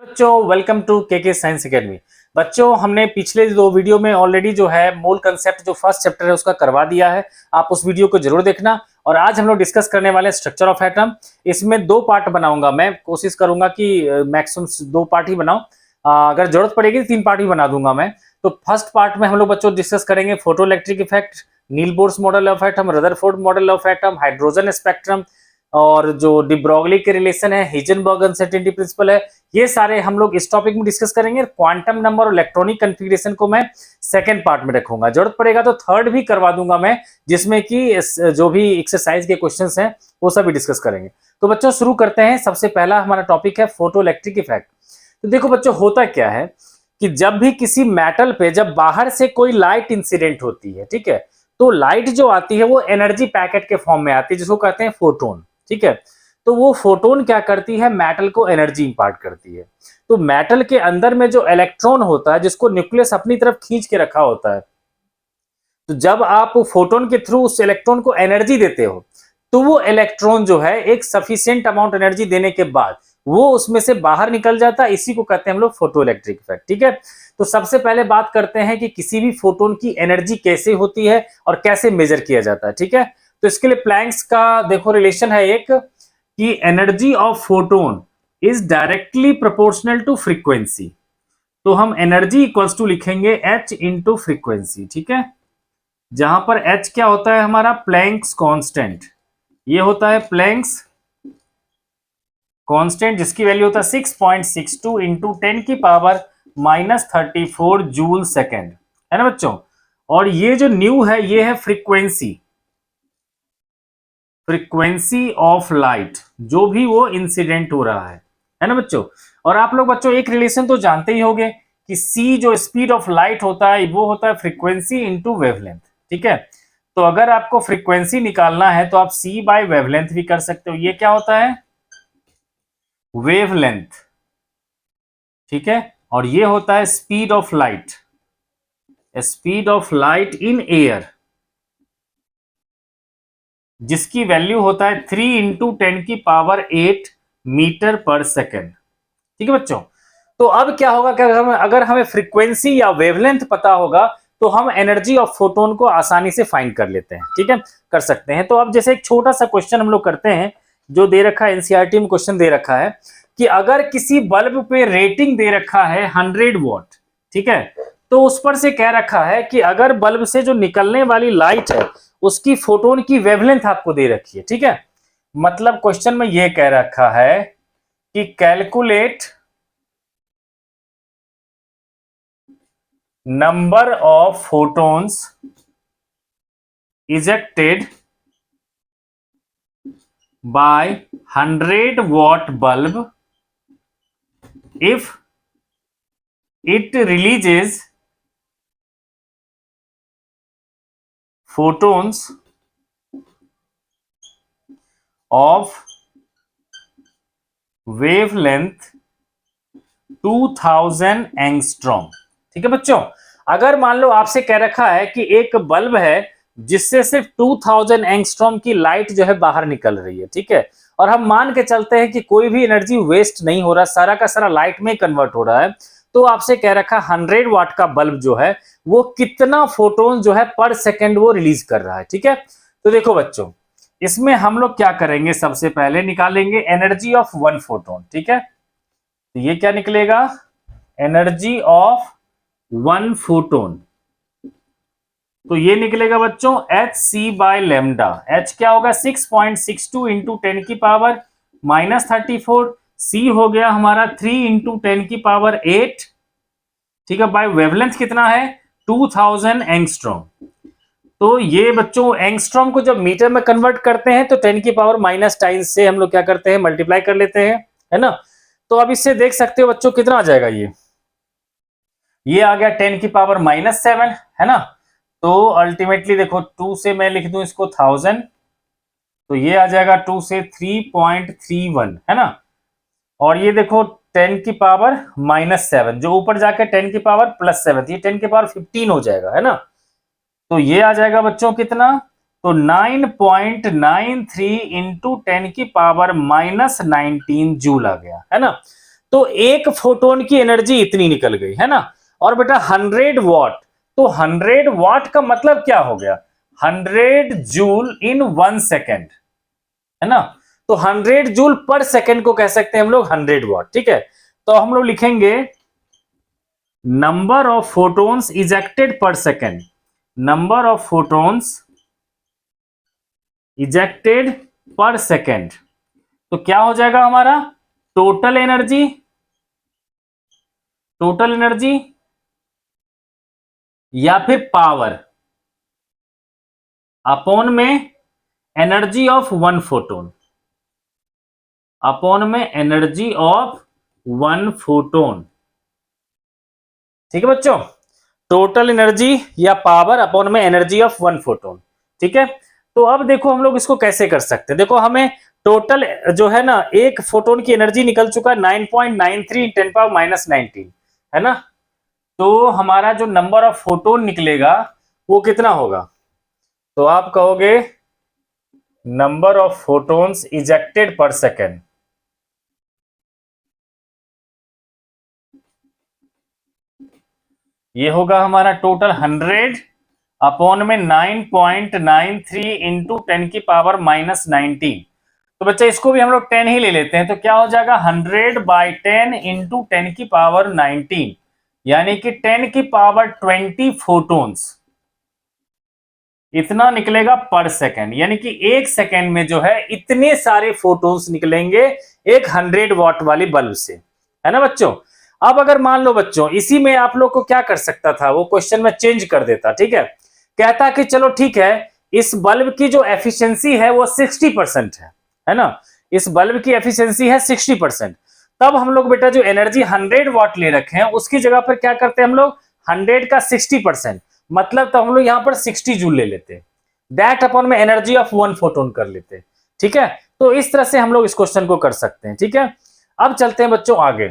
बच्चों welcome to के science academy. बच्चों हमने पिछले दो वीडियो में ऑलरेडी जो है मूल कंसेप्ट जो फर्स्ट चैप्टर है उसका करवा दिया है। आप उस वीडियो को जरूर देखना। और आज हम लोग डिस्कस करने वाले हैं स्ट्रक्चर ऑफ एटम। इसमें दो पार्ट बनाऊंगा, मैं कोशिश करूंगा कि मैक्सिमम दो पार्ट ही बनाऊं। अगर जरूरत पड़ेगी तीन पार्ट ही बना दूंगा मैं। तो फर्स्ट पार्ट में हम लोग बच्चों डिस्कस करेंगे photo electric effect, Neil Bohr's model of atom, Rutherford model of atom, hydrogen spectrum और जो डी ब्रोगली के रिलेशन है, हिजनबर्ग अनसर्टेनिटी प्रिंसिपल है, ये सारे हम लोग इस टॉपिक में डिस्कस करेंगे। क्वांटम नंबर और इलेक्ट्रॉनिक कॉन्फ़िगरेशन को मैं सेकंड पार्ट में रखूंगा। जरूरत पड़ेगा तो थर्ड भी करवा दूंगा मैं, जिसमें कि जो भी एक्सरसाइज के क्वेश्चंस हैं वो सभी डिस्कस करेंगे। तो बच्चों शुरू करते हैं। सबसे पहला हमारा टॉपिक है फोटो इलेक्ट्रिक इफेक्ट। तो देखो बच्चों, होता क्या है कि जब भी किसी मेटल पे जब बाहर से कोई लाइट इंसिडेंट होती है, ठीक है, तो लाइट जो आती है वो एनर्जी पैकेट के फॉर्म में आती है, जिसको कहते हैं फोटोन। ठीक है, तो वो फोटोन क्या करती है, मेटल को एनर्जी इंपार्ट करती है। तो मेटल के अंदर में जो इलेक्ट्रॉन होता है, जिसको न्यूक्लियस अपनी तरफ खींच के रखा होता है, तो जब आप फोटोन के थ्रू उस इलेक्ट्रॉन को एनर्जी देते हो, तो वो इलेक्ट्रॉन जो है एक सफिशिएंट अमाउंट एनर्जी देने के बाद वो उसमें से बाहर निकल जाता है। इसी को कहते हैं हम लोग फोटो इलेक्ट्रिक इफेक्ट। ठीक है, तो सबसे पहले बात करते हैं कि किसी भी फोटोन की एनर्जी कैसे होती है और कैसे मेजर किया जाता है। ठीक है, तो इसके लिए प्लैंक्स का देखो रिलेशन है एक, कि energy of photon is directly proportional to frequency. तो हम एनर्जी इक्वल्स टू लिखेंगे एच इंटू फ्रीक्वेंसी। ठीक है, जहां पर एच क्या होता है हमारा, प्लैंक्स कांस्टेंट। ये होता है प्लैंक्स कांस्टेंट, जिसकी वैल्यू होता है 6.62 इंटू 10 की पावर -34 जूल सेकेंड, है ना बच्चों। और ये जो न्यू है ये है फ्रीक्वेंसी, फ्रीक्वेंसी ऑफ लाइट, जो भी वो इंसिडेंट हो रहा है ना बच्चों। और आप लोग बच्चों एक रिलेशन तो जानते ही होंगे कि सी जो स्पीड ऑफ लाइट होता है वो होता है फ्रीक्वेंसी इंटू वेवलेंथ। ठीक है, तो अगर आपको फ्रीक्वेंसी निकालना है तो आप सी बाय वेवलेंथ भी कर सकते हो। ये क्या होता है, वेवलेंथ। ठीक है, और ये होता है speed of light, speed of light in air, जिसकी वैल्यू होता है 3 इंटू 10 की पावर 8 मीटर पर सेकेंड। ठीक है बच्चों, तो अब क्या होगा कि अगर हमें फ्रीक्वेंसी या वेवलेंथ पता होगा तो हम एनर्जी ऑफ फोटोन को आसानी से फाइंड कर लेते हैं। ठीक है, कर सकते हैं। तो अब जैसे एक छोटा सा क्वेश्चन हम लोग करते हैं, जो दे रखा है एनसीईआरटी में क्वेश्चन दे रखा है कि अगर किसी बल्ब पे रेटिंग दे रखा है 100 वॉट, ठीक है, तो उस पर से कह रखा है कि अगर बल्ब से जो निकलने वाली लाइट है उसकी फोटोन की वेवलेंथ आपको दे रखी है। ठीक है, मतलब क्वेश्चन में यह कह रखा है कि calculate number of photons ejected by 100 watt bulb if it releases photons of wavelength 2000 angstrom. ठीक है बच्चों, अगर मान लो आपसे कह रखा है कि एक बल्ब है जिससे सिर्फ 2000 एंगस्ट्रॉम की लाइट जो है बाहर निकल रही है। ठीक है, और हम मान के चलते हैं कि कोई भी एनर्जी वेस्ट नहीं हो रहा, सारा का सारा लाइट में कन्वर्ट हो रहा है। तो आपसे कह रखा 100 वाट का बल्ब जो है वो कितना फोटोन जो है पर सेकेंड वो रिलीज कर रहा है। ठीक है, तो देखो बच्चों, इसमें हम लोग क्या करेंगे, सबसे पहले निकालेंगे एनर्जी ऑफ वन फोटोन। ठीक है, तो ये क्या निकलेगा, एनर्जी ऑफ वन फोटोन, तो ये निकलेगा बच्चों H C by lambda. H क्या होगा, 6.62 इंटू 10 की पावर -34, सी हो गया हमारा 3 इंटू 10 की पावर 8। ठीक है, बाय वेवलेंथ कितना है, 2000 एंगस्ट्रॉम। तो ये बच्चों एंगस्ट्रॉम को जब मीटर में कन्वर्ट करते हैं तो 10 की पावर माइनस टाइम से हम लोग क्या करते हैं, मल्टीप्लाई कर लेते हैं, है ना। तो अब इससे देख सकते हो बच्चों कितना आ जाएगा, ये आ गया 10 की पावर -7, है ना। तो अल्टीमेटली देखो 2 से मैं लिख दूं इसको 1000, तो ये आ जाएगा 2 से 3.31, है ना। और ये देखो 10 की पावर -7, जो ऊपर जाके 10 की पावर +7, ये 10 की पावर 15 हो जाएगा, है ना। तो ये आ जाएगा बच्चों कितना, तो 9.93 इंटू 10 की पावर -19 जूल आ गया, है ना। तो एक फोटोन की एनर्जी इतनी निकल गई है ना। और बेटा 100 वॉट, तो 100 वॉट का मतलब क्या हो गया, 100 जूल इन 1 सेकेंड, है ना। तो 100 जूल पर सेकेंड को कह सकते हैं हम लोग 100 वॉट, ठीक है। तो हम लोग लिखेंगे नंबर ऑफ फोटोन्स इजेक्टेड पर second, number of photons ejected पर सेकेंड, तो क्या हो जाएगा हमारा टोटल एनर्जी, टोटल एनर्जी या फिर पावर अपॉन में energy of one photon, upon में एनर्जी ऑफ वन फोटोन, ठीक है बच्चों। टोटल एनर्जी या पावर अपॉन में एनर्जी ऑफ वन फोटोन, ठीक है। तो अब देखो हम लोग इसको कैसे कर सकते हैं। देखो हमें टोटल जो है ना एक फोटोन की एनर्जी निकल चुका है 9.93 10 पावर माइनस 19, है ना। तो हमारा जो नंबर ऑफ फोटोन निकलेगा वो कितना होगा, तो आप कहोगे नंबर ऑफ फोटोन्स इजेक्टेड पर सेकेंड, ये होगा हमारा टोटल 100 अपॉन में 9.93 इंटू 10 की पावर माइनस 19। तो बच्चा इसको भी हम लोग 10 ही ले लेते हैं, तो क्या हो जाएगा 100 बाई 10 इंटू 10 की पावर 19, यानी कि 10 की पावर 20 फोटोन्स इतना निकलेगा पर सेकेंड, यानी कि एक सेकेंड में जो है इतने सारे फोटोन्स निकलेंगे एक 100 वॉट वाली बल्ब से, है ना बच्चों। अब अगर मान लो बच्चों इसी में आप लोग को क्या कर सकता था, वो क्वेश्चन में चेंज कर देता, ठीक है। कहता कि चलो ठीक है इस बल्ब की जो एफिशिएंसी है वो 60% है ना, इस बल्ब की एफिशिएंसी है 60%। तब हम लोग बेटा जो एनर्जी 100 वॉट ले रखे हैं उसकी जगह पर क्या करते हैं हम लोग 100 का 60%, मतलब तो हम लोग यहां पर 60 जूल ले लेते, दैट अपॉन में एनर्जी ऑफ वन फोटोन कर लेते, ठीक है। तो इस तरह से हम लोग इस क्वेश्चन को कर सकते हैं, ठीक है। अब चलते हैं बच्चों आगे।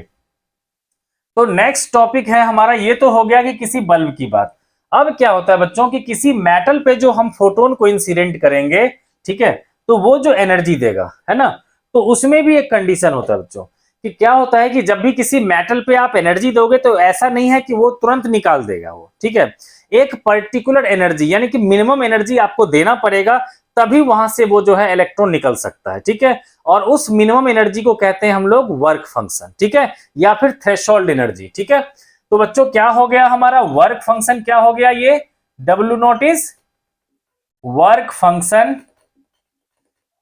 तो नेक्स्ट टॉपिक है हमारा, ये तो हो गया कि किसी बल्ब की बात। अब क्या होता है बच्चों कि किसी मेटल पे जो हम फोटोन को इंसिडेंट करेंगे, ठीक है, तो वो जो एनर्जी देगा, है ना, तो उसमें भी एक कंडीशन होता है बच्चों कि क्या होता है कि जब भी किसी मेटल पे आप एनर्जी दोगे तो ऐसा नहीं है कि वो तुरंत निकाल देगा वो, ठीक है। एक पर्टिकुलर एनर्जी यानी कि मिनिमम एनर्जी आपको देना पड़ेगा, तभी वहां से वो जो है इलेक्ट्रॉन निकल सकता है, ठीक है। और उस मिनिमम एनर्जी को कहते हैं हम लोग वर्क फंक्शन, ठीक है, या फिर थ्रेशोल्ड एनर्जी, ठीक है। तो बच्चों क्या हो गया हमारा वर्क फंक्शन, क्या हो गया ये W not is work function,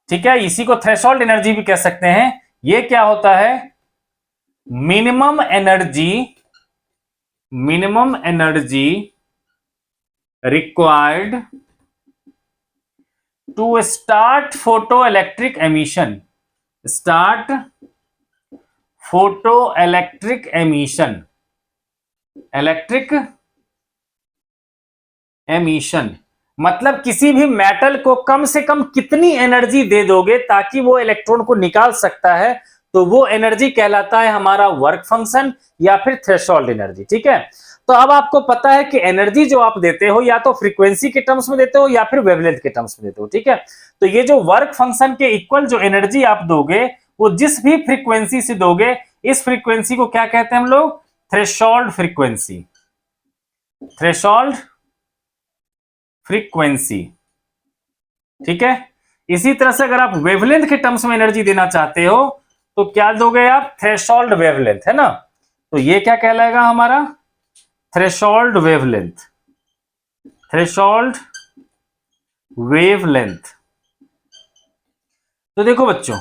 ठीक है। इसी को थ्रेशोल्ड एनर्जी भी कह सकते हैं। ये क्या होता है minimum energy, minimum energy required to start photo electric emission, start photo electric emission, electric emission मतलब किसी भी मेटल को कम से कम कितनी एनर्जी दे दोगे ताकि वो इलेक्ट्रॉन को निकाल सकता है, तो वो एनर्जी कहलाता है हमारा वर्क फंक्शन या फिर थ्रेशोल्ड एनर्जी, ठीक है। तो अब आपको पता है कि एनर्जी जो आप देते हो या तो फ्रीक्वेंसी के टर्म्स में देते हो या फिर वेवलेंथ के टर्म्स में देते हो, ठीक है। तो ये जो वर्क फंक्शन के इक्वल जो एनर्जी आप दोगे वो जिस भी फ्रीक्वेंसी से दोगे, इस फ्रीक्वेंसी को क्या कहते हैं हम लोग थ्रेशोल्ड फ्रीक्वेंसी, थ्रेशोल्ड फ्रीक्वेंसी, ठीक है। इसी तरह से अगर आप वेवलेंथ के टर्म्स में एनर्जी देना चाहते हो तो क्या दोगे आप थ्रेशोल्ड वेवलेंथ, है ना। तो ये क्या कहलाएगा हमारा थ्रेशोल्ड वेवलेंथ, थ्रेशोल्ड वेवलेंथ। तो देखो बच्चों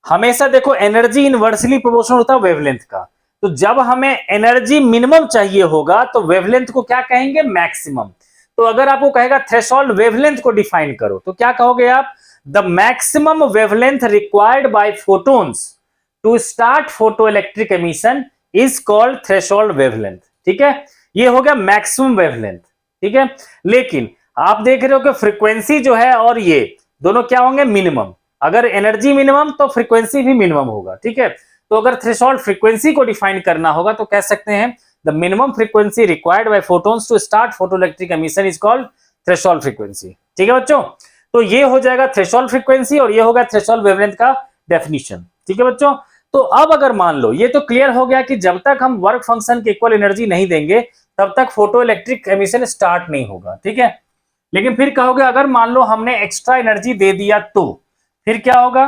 हमेशा देखो एनर्जी इनवर्सली प्रोपोर्शनल होता है वेवलेंथ का, तो जब हमें एनर्जी मिनिमम चाहिए होगा तो वेवलेंथ को क्या कहेंगे मैक्सिमम। तो अगर आपको कहेगा थ्रेशोल्ड वेवलेंथ को डिफाइन करो तो क्या कहोगे आप the maximum wavelength required by photons to start photo electric emission is called threshold wavelength, ठीक है। ये हो गया मैक्सिमम वेवलेंथ, ठीक है। लेकिन आप देख रहे हो कि फ्रीक्वेंसी जो है और ये दोनों क्या होंगे मिनिमम, अगर एनर्जी मिनिमम तो फ्रीक्वेंसी भी मिनिमम होगा, ठीक है। तो अगर थ्रेशोल्ड फ्रीक्वेंसी को डिफाइन करना होगा तो कह सकते हैं the minimum frequency required by photons to start photoelectric emission is called threshold frequency, ठीक है बच्चों। तो ये हो जाएगा थ्रेशोल्ड फ्रीक्वेंसी और ये होगा थ्रेशोल्ड वेवलेंथ का डेफिनेशन, ठीक है बच्चों। तो अब अगर मान लो, ये तो क्लियर हो गया कि जब तक हम वर्क फंक्शन के इक्वल एनर्जी नहीं देंगे तब तक फोटो इलेक्ट्रिक एमिशन स्टार्ट नहीं होगा, ठीक है। लेकिन फिर कहोगे अगर मान लो हमने एक्स्ट्रा एनर्जी दे दिया तो फिर क्या होगा?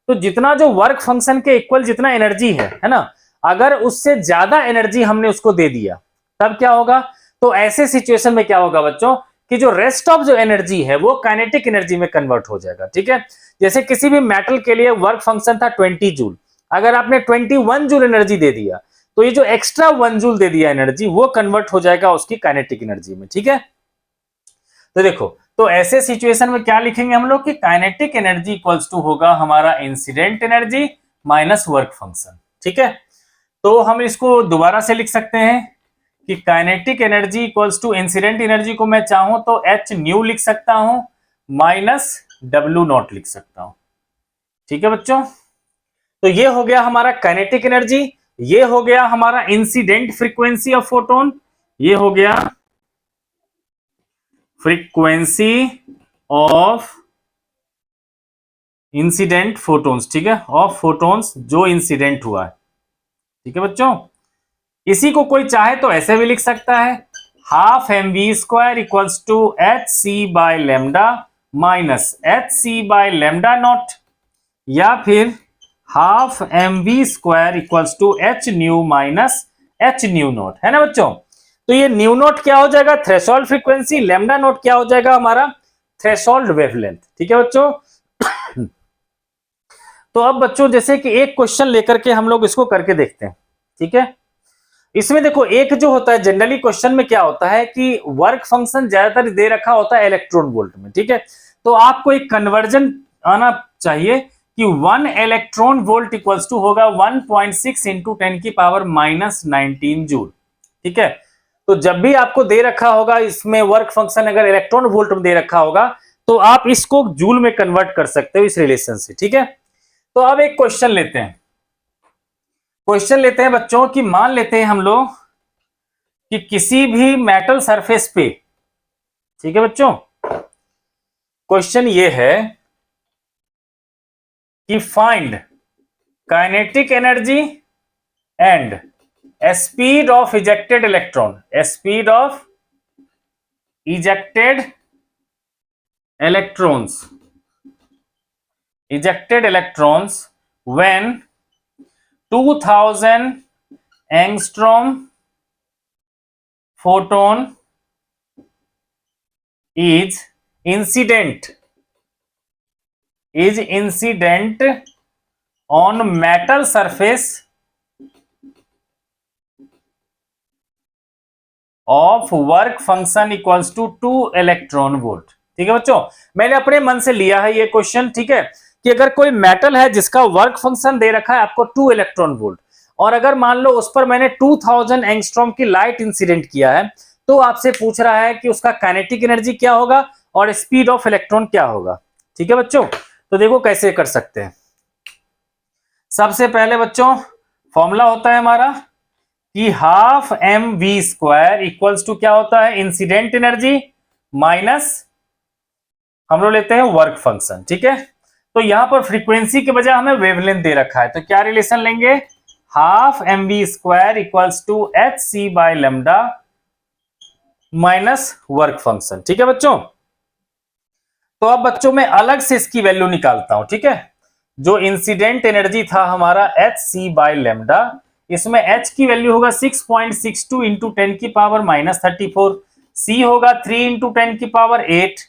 तो जितना जो वर्क फंक्शन के इक्वल जितना एनर्जी है ना, अगर उससे ज्यादा एनर्जी हमने उसको दे दिया तब क्या होगा? तो ऐसे सिचुएशन में क्या होगा बच्चों कि जो रेस्ट ऑफ जो एनर्जी है वो काइनेटिक एनर्जी में कन्वर्ट हो जाएगा, ठीक है। जैसे किसी भी मेटल के लिए वर्क फंक्शन था 20 जूल, अगर आपने 21 जूल एनर्जी दे दिया तो ये जो एक्स्ट्रा 1 जूल दे दिया एनर्जी वो कन्वर्ट हो जाएगा उसकी काइनेटिक एनर्जी में, ठीक है। तो देखो, तो ऐसे सिचुएशन में क्या लिखेंगे हम लोग कि काइनेटिक एनर्जी इक्वल्स टू होगा हमारा incident energy minus work function, ठीक है। तो हम इसको दोबारा से लिख सकते हैं कि kinetic energy equals to incident energy को मैं चाहूं तो एच न्यू लिख सकता हूं माइनस डब्ल्यू नॉट लिख सकता हूं, ठीक है बच्चों। तो ये हो गया हमारा काइनेटिक एनर्जी, ये हो गया हमारा इंसिडेंट फ्रीक्वेंसी ऑफ फोटोन, ये हो गया फ्रीक्वेंसी ऑफ इंसिडेंट फोटोन्स, ठीक है, ऑफ फोटोन्स जो इंसिडेंट हुआ है, ठीक है बच्चों। इसी को कोई चाहे तो ऐसे भी लिख सकता है, half M V square equals to H C by lambda minus H C by lambda not, या फिर half M V square equals to H nu minus H nu not, है ना बच्चों। तो ये न्यू नॉट क्या हो जाएगा? थ्रेशोल्ड फ्रीक्वेंसी, लेमडा नॉट क्या हो जाएगा? हमारा थ्रेशोल्ड वेवलेंथ, ठीक है बच्चों। तो अब बच्चों जैसे कि एक क्वेश्चन लेकर के हम लोग इसको करके देखते हैं, ठीक है। इसमें देखो एक जो होता है जनरली क्वेश्चन में क्या होता है कि वर्क फंक्शन ज्यादातर दे रखा होता है इलेक्ट्रॉन वोल्ट में, ठीक है। तो आपको एक कन्वर्जन आना चाहिए कि 1 इलेक्ट्रॉन वोल्ट इक्वल्स टू होगा 1.6 इंटू 10 की पावर माइनस 19 जूल, ठीक है। तो जब भी आपको दे रखा होगा इसमें वर्क फंक्शन अगर इलेक्ट्रॉन वोल्ट में दे रखा होगा तो आप इसको जूल में कन्वर्ट कर सकते हो इस रिलेशन से, ठीक है। तो अब एक क्वेश्चन लेते हैं, क्वेश्चन लेते हैं बच्चों कि मान लेते हैं हम लोग कि किसी भी मेटल सरफेस पे, ठीक है बच्चों, क्वेश्चन ये है कि find kinetic energy and speed of ejected electron, speed of ejected electrons, ejected electrons when 2000 angstrom photon is incident on metal surface of work function equals to 2 electron volt, ठीक है बच्चों। मैंने अपने मन से लिया है ये क्वेश्चन, ठीक है, कि अगर कोई मेटल है जिसका वर्क फंक्शन दे रखा है आपको 2 इलेक्ट्रॉन वोल्ट, और अगर मान लो उस पर मैंने 2000 एंगस्ट्रॉम की लाइट इंसिडेंट किया है, तो आपसे पूछ रहा है कि उसका काइनेटिक एनर्जी क्या होगा और स्पीड ऑफ इलेक्ट्रॉन क्या होगा, ठीक है बच्चों। तो देखो कैसे कर सकते हैं। सबसे पहले बच्चों फॉर्मूला होता है हमारा कि half M V square equals to क्या होता है? इंसिडेंट एनर्जी माइनस हम लोग लेते हैं वर्क फंक्शन, ठीक है। तो यहां पर फ्रीक्वेंसी के बजाय हमें वेवलेंथ दे रखा है, तो क्या रिलेशन लेंगे? Half M V square equals to H C by lambda minus work function, ठीक है बच्चों। तो अब बच्चों मैं अलग से इसकी वैल्यू निकालता हूं, ठीक है। जो इंसिडेंट एनर्जी था हमारा एच सी बाय लेमडा, इसमें एच की वैल्यू होगा 6.62 इंटू 10 की पावर माइनस 34, सी होगा 3 इंटू 10 की पावर 8,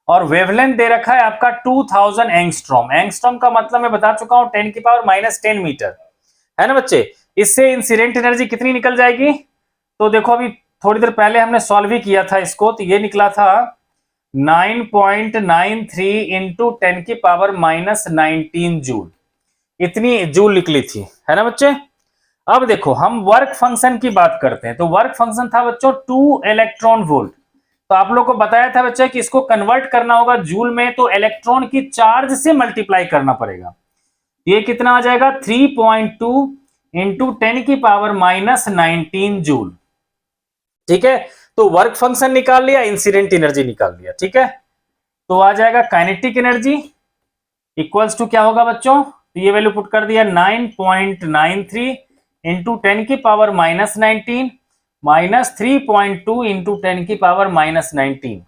और वेवलेंथ दे रखा है आपका 2000 एंगस्ट्रॉम। एंगस्ट्रॉम का मतलब मैं बता चुका हूं 10 की पावर माइनस 10 मीटर, है ना बच्चे। इससे इंसिडेंट एनर्जी कितनी निकल जाएगी? तो देखो अभी थोड़ी देर पहले हमने सॉल्व ही किया था इसको, तो ये निकला था 9.93 इंटू 10 की पावर माइनस 19 जूल, इतनी जूल निकली थी, है ना बच्चे। अब देखो हम वर्क फंक्शन की बात करते हैं, तो वर्क फंक्शन था बच्चों 2 इलेक्ट्रॉन वोल्ट। तो आप लोग को बताया था बच्चे कि इसको कन्वर्ट करना होगा जूल में, तो इलेक्ट्रॉन की चार्ज से मल्टीप्लाई करना पड़ेगा। ये कितना आ जाएगा? 3.2 इंटू 10 की पावर माइनस 19 जूल, ठीक है। तो वर्क फंक्शन निकाल लिया, इंसिडेंट एनर्जी निकाल लिया, ठीक है। तो आ जाएगा काइनेटिक एनर्जी इक्वल्स टू क्या होगा बच्चों? तो ये वैल्यू पुट कर दिया 9.93 इंटू 10 की पावर -19 माइनस 3.2 इंटू 10 की पावर -19।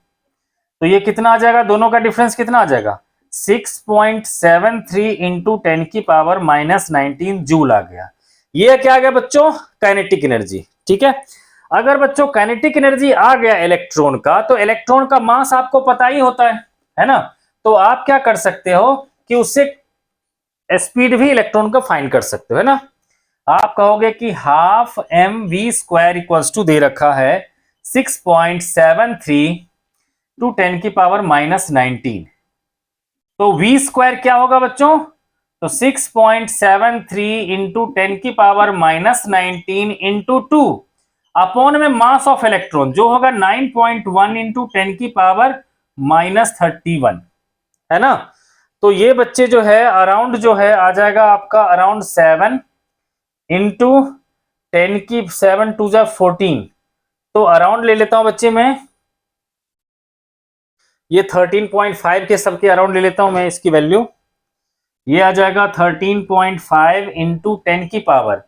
तो ये कितना आ जाएगा, दोनों का डिफरेंस कितना आ जाएगा, 6.73 इंटू 10 की पावर -19 जूल आ गया। ये क्या आ गया बच्चों, काइनेटिक एनर्जी। ठीक है, अगर बच्चों काइनेटिक एनर्जी आ गया इलेक्ट्रॉन का, तो इलेक्ट्रॉन का मास आपको पता ही होता है ना। तो आप क्या कर सकते हो कि उससे स्पीड भी इलेक्ट्रॉन का फाइंड कर सकते हो, है ना। आप कहोगे कि हाफ mv² इक्वल्स टू दे रखा है 6.73 टू 10 की पावर -19। तो v² क्या होगा बच्चों, तो 6.73 इंटू 10 की पावर -19 इंटू 2 अपॉन में मास ऑफ इलेक्ट्रॉन जो होगा 9.1 इंटू 10 की पावर -31, है ना। तो ये बच्चे जो है अराउंड जो है आ जाएगा आपका अराउंड 7 इंटू 10 की 7 2 जा 14। तो अराउंड ले लेता हूं बच्चे मैं, ये 13.5 के सबके अराउंड ले लेता हूं मैं इसकी वैल्यू। ये आ जाएगा 13.5 इंटू 10 की पावर,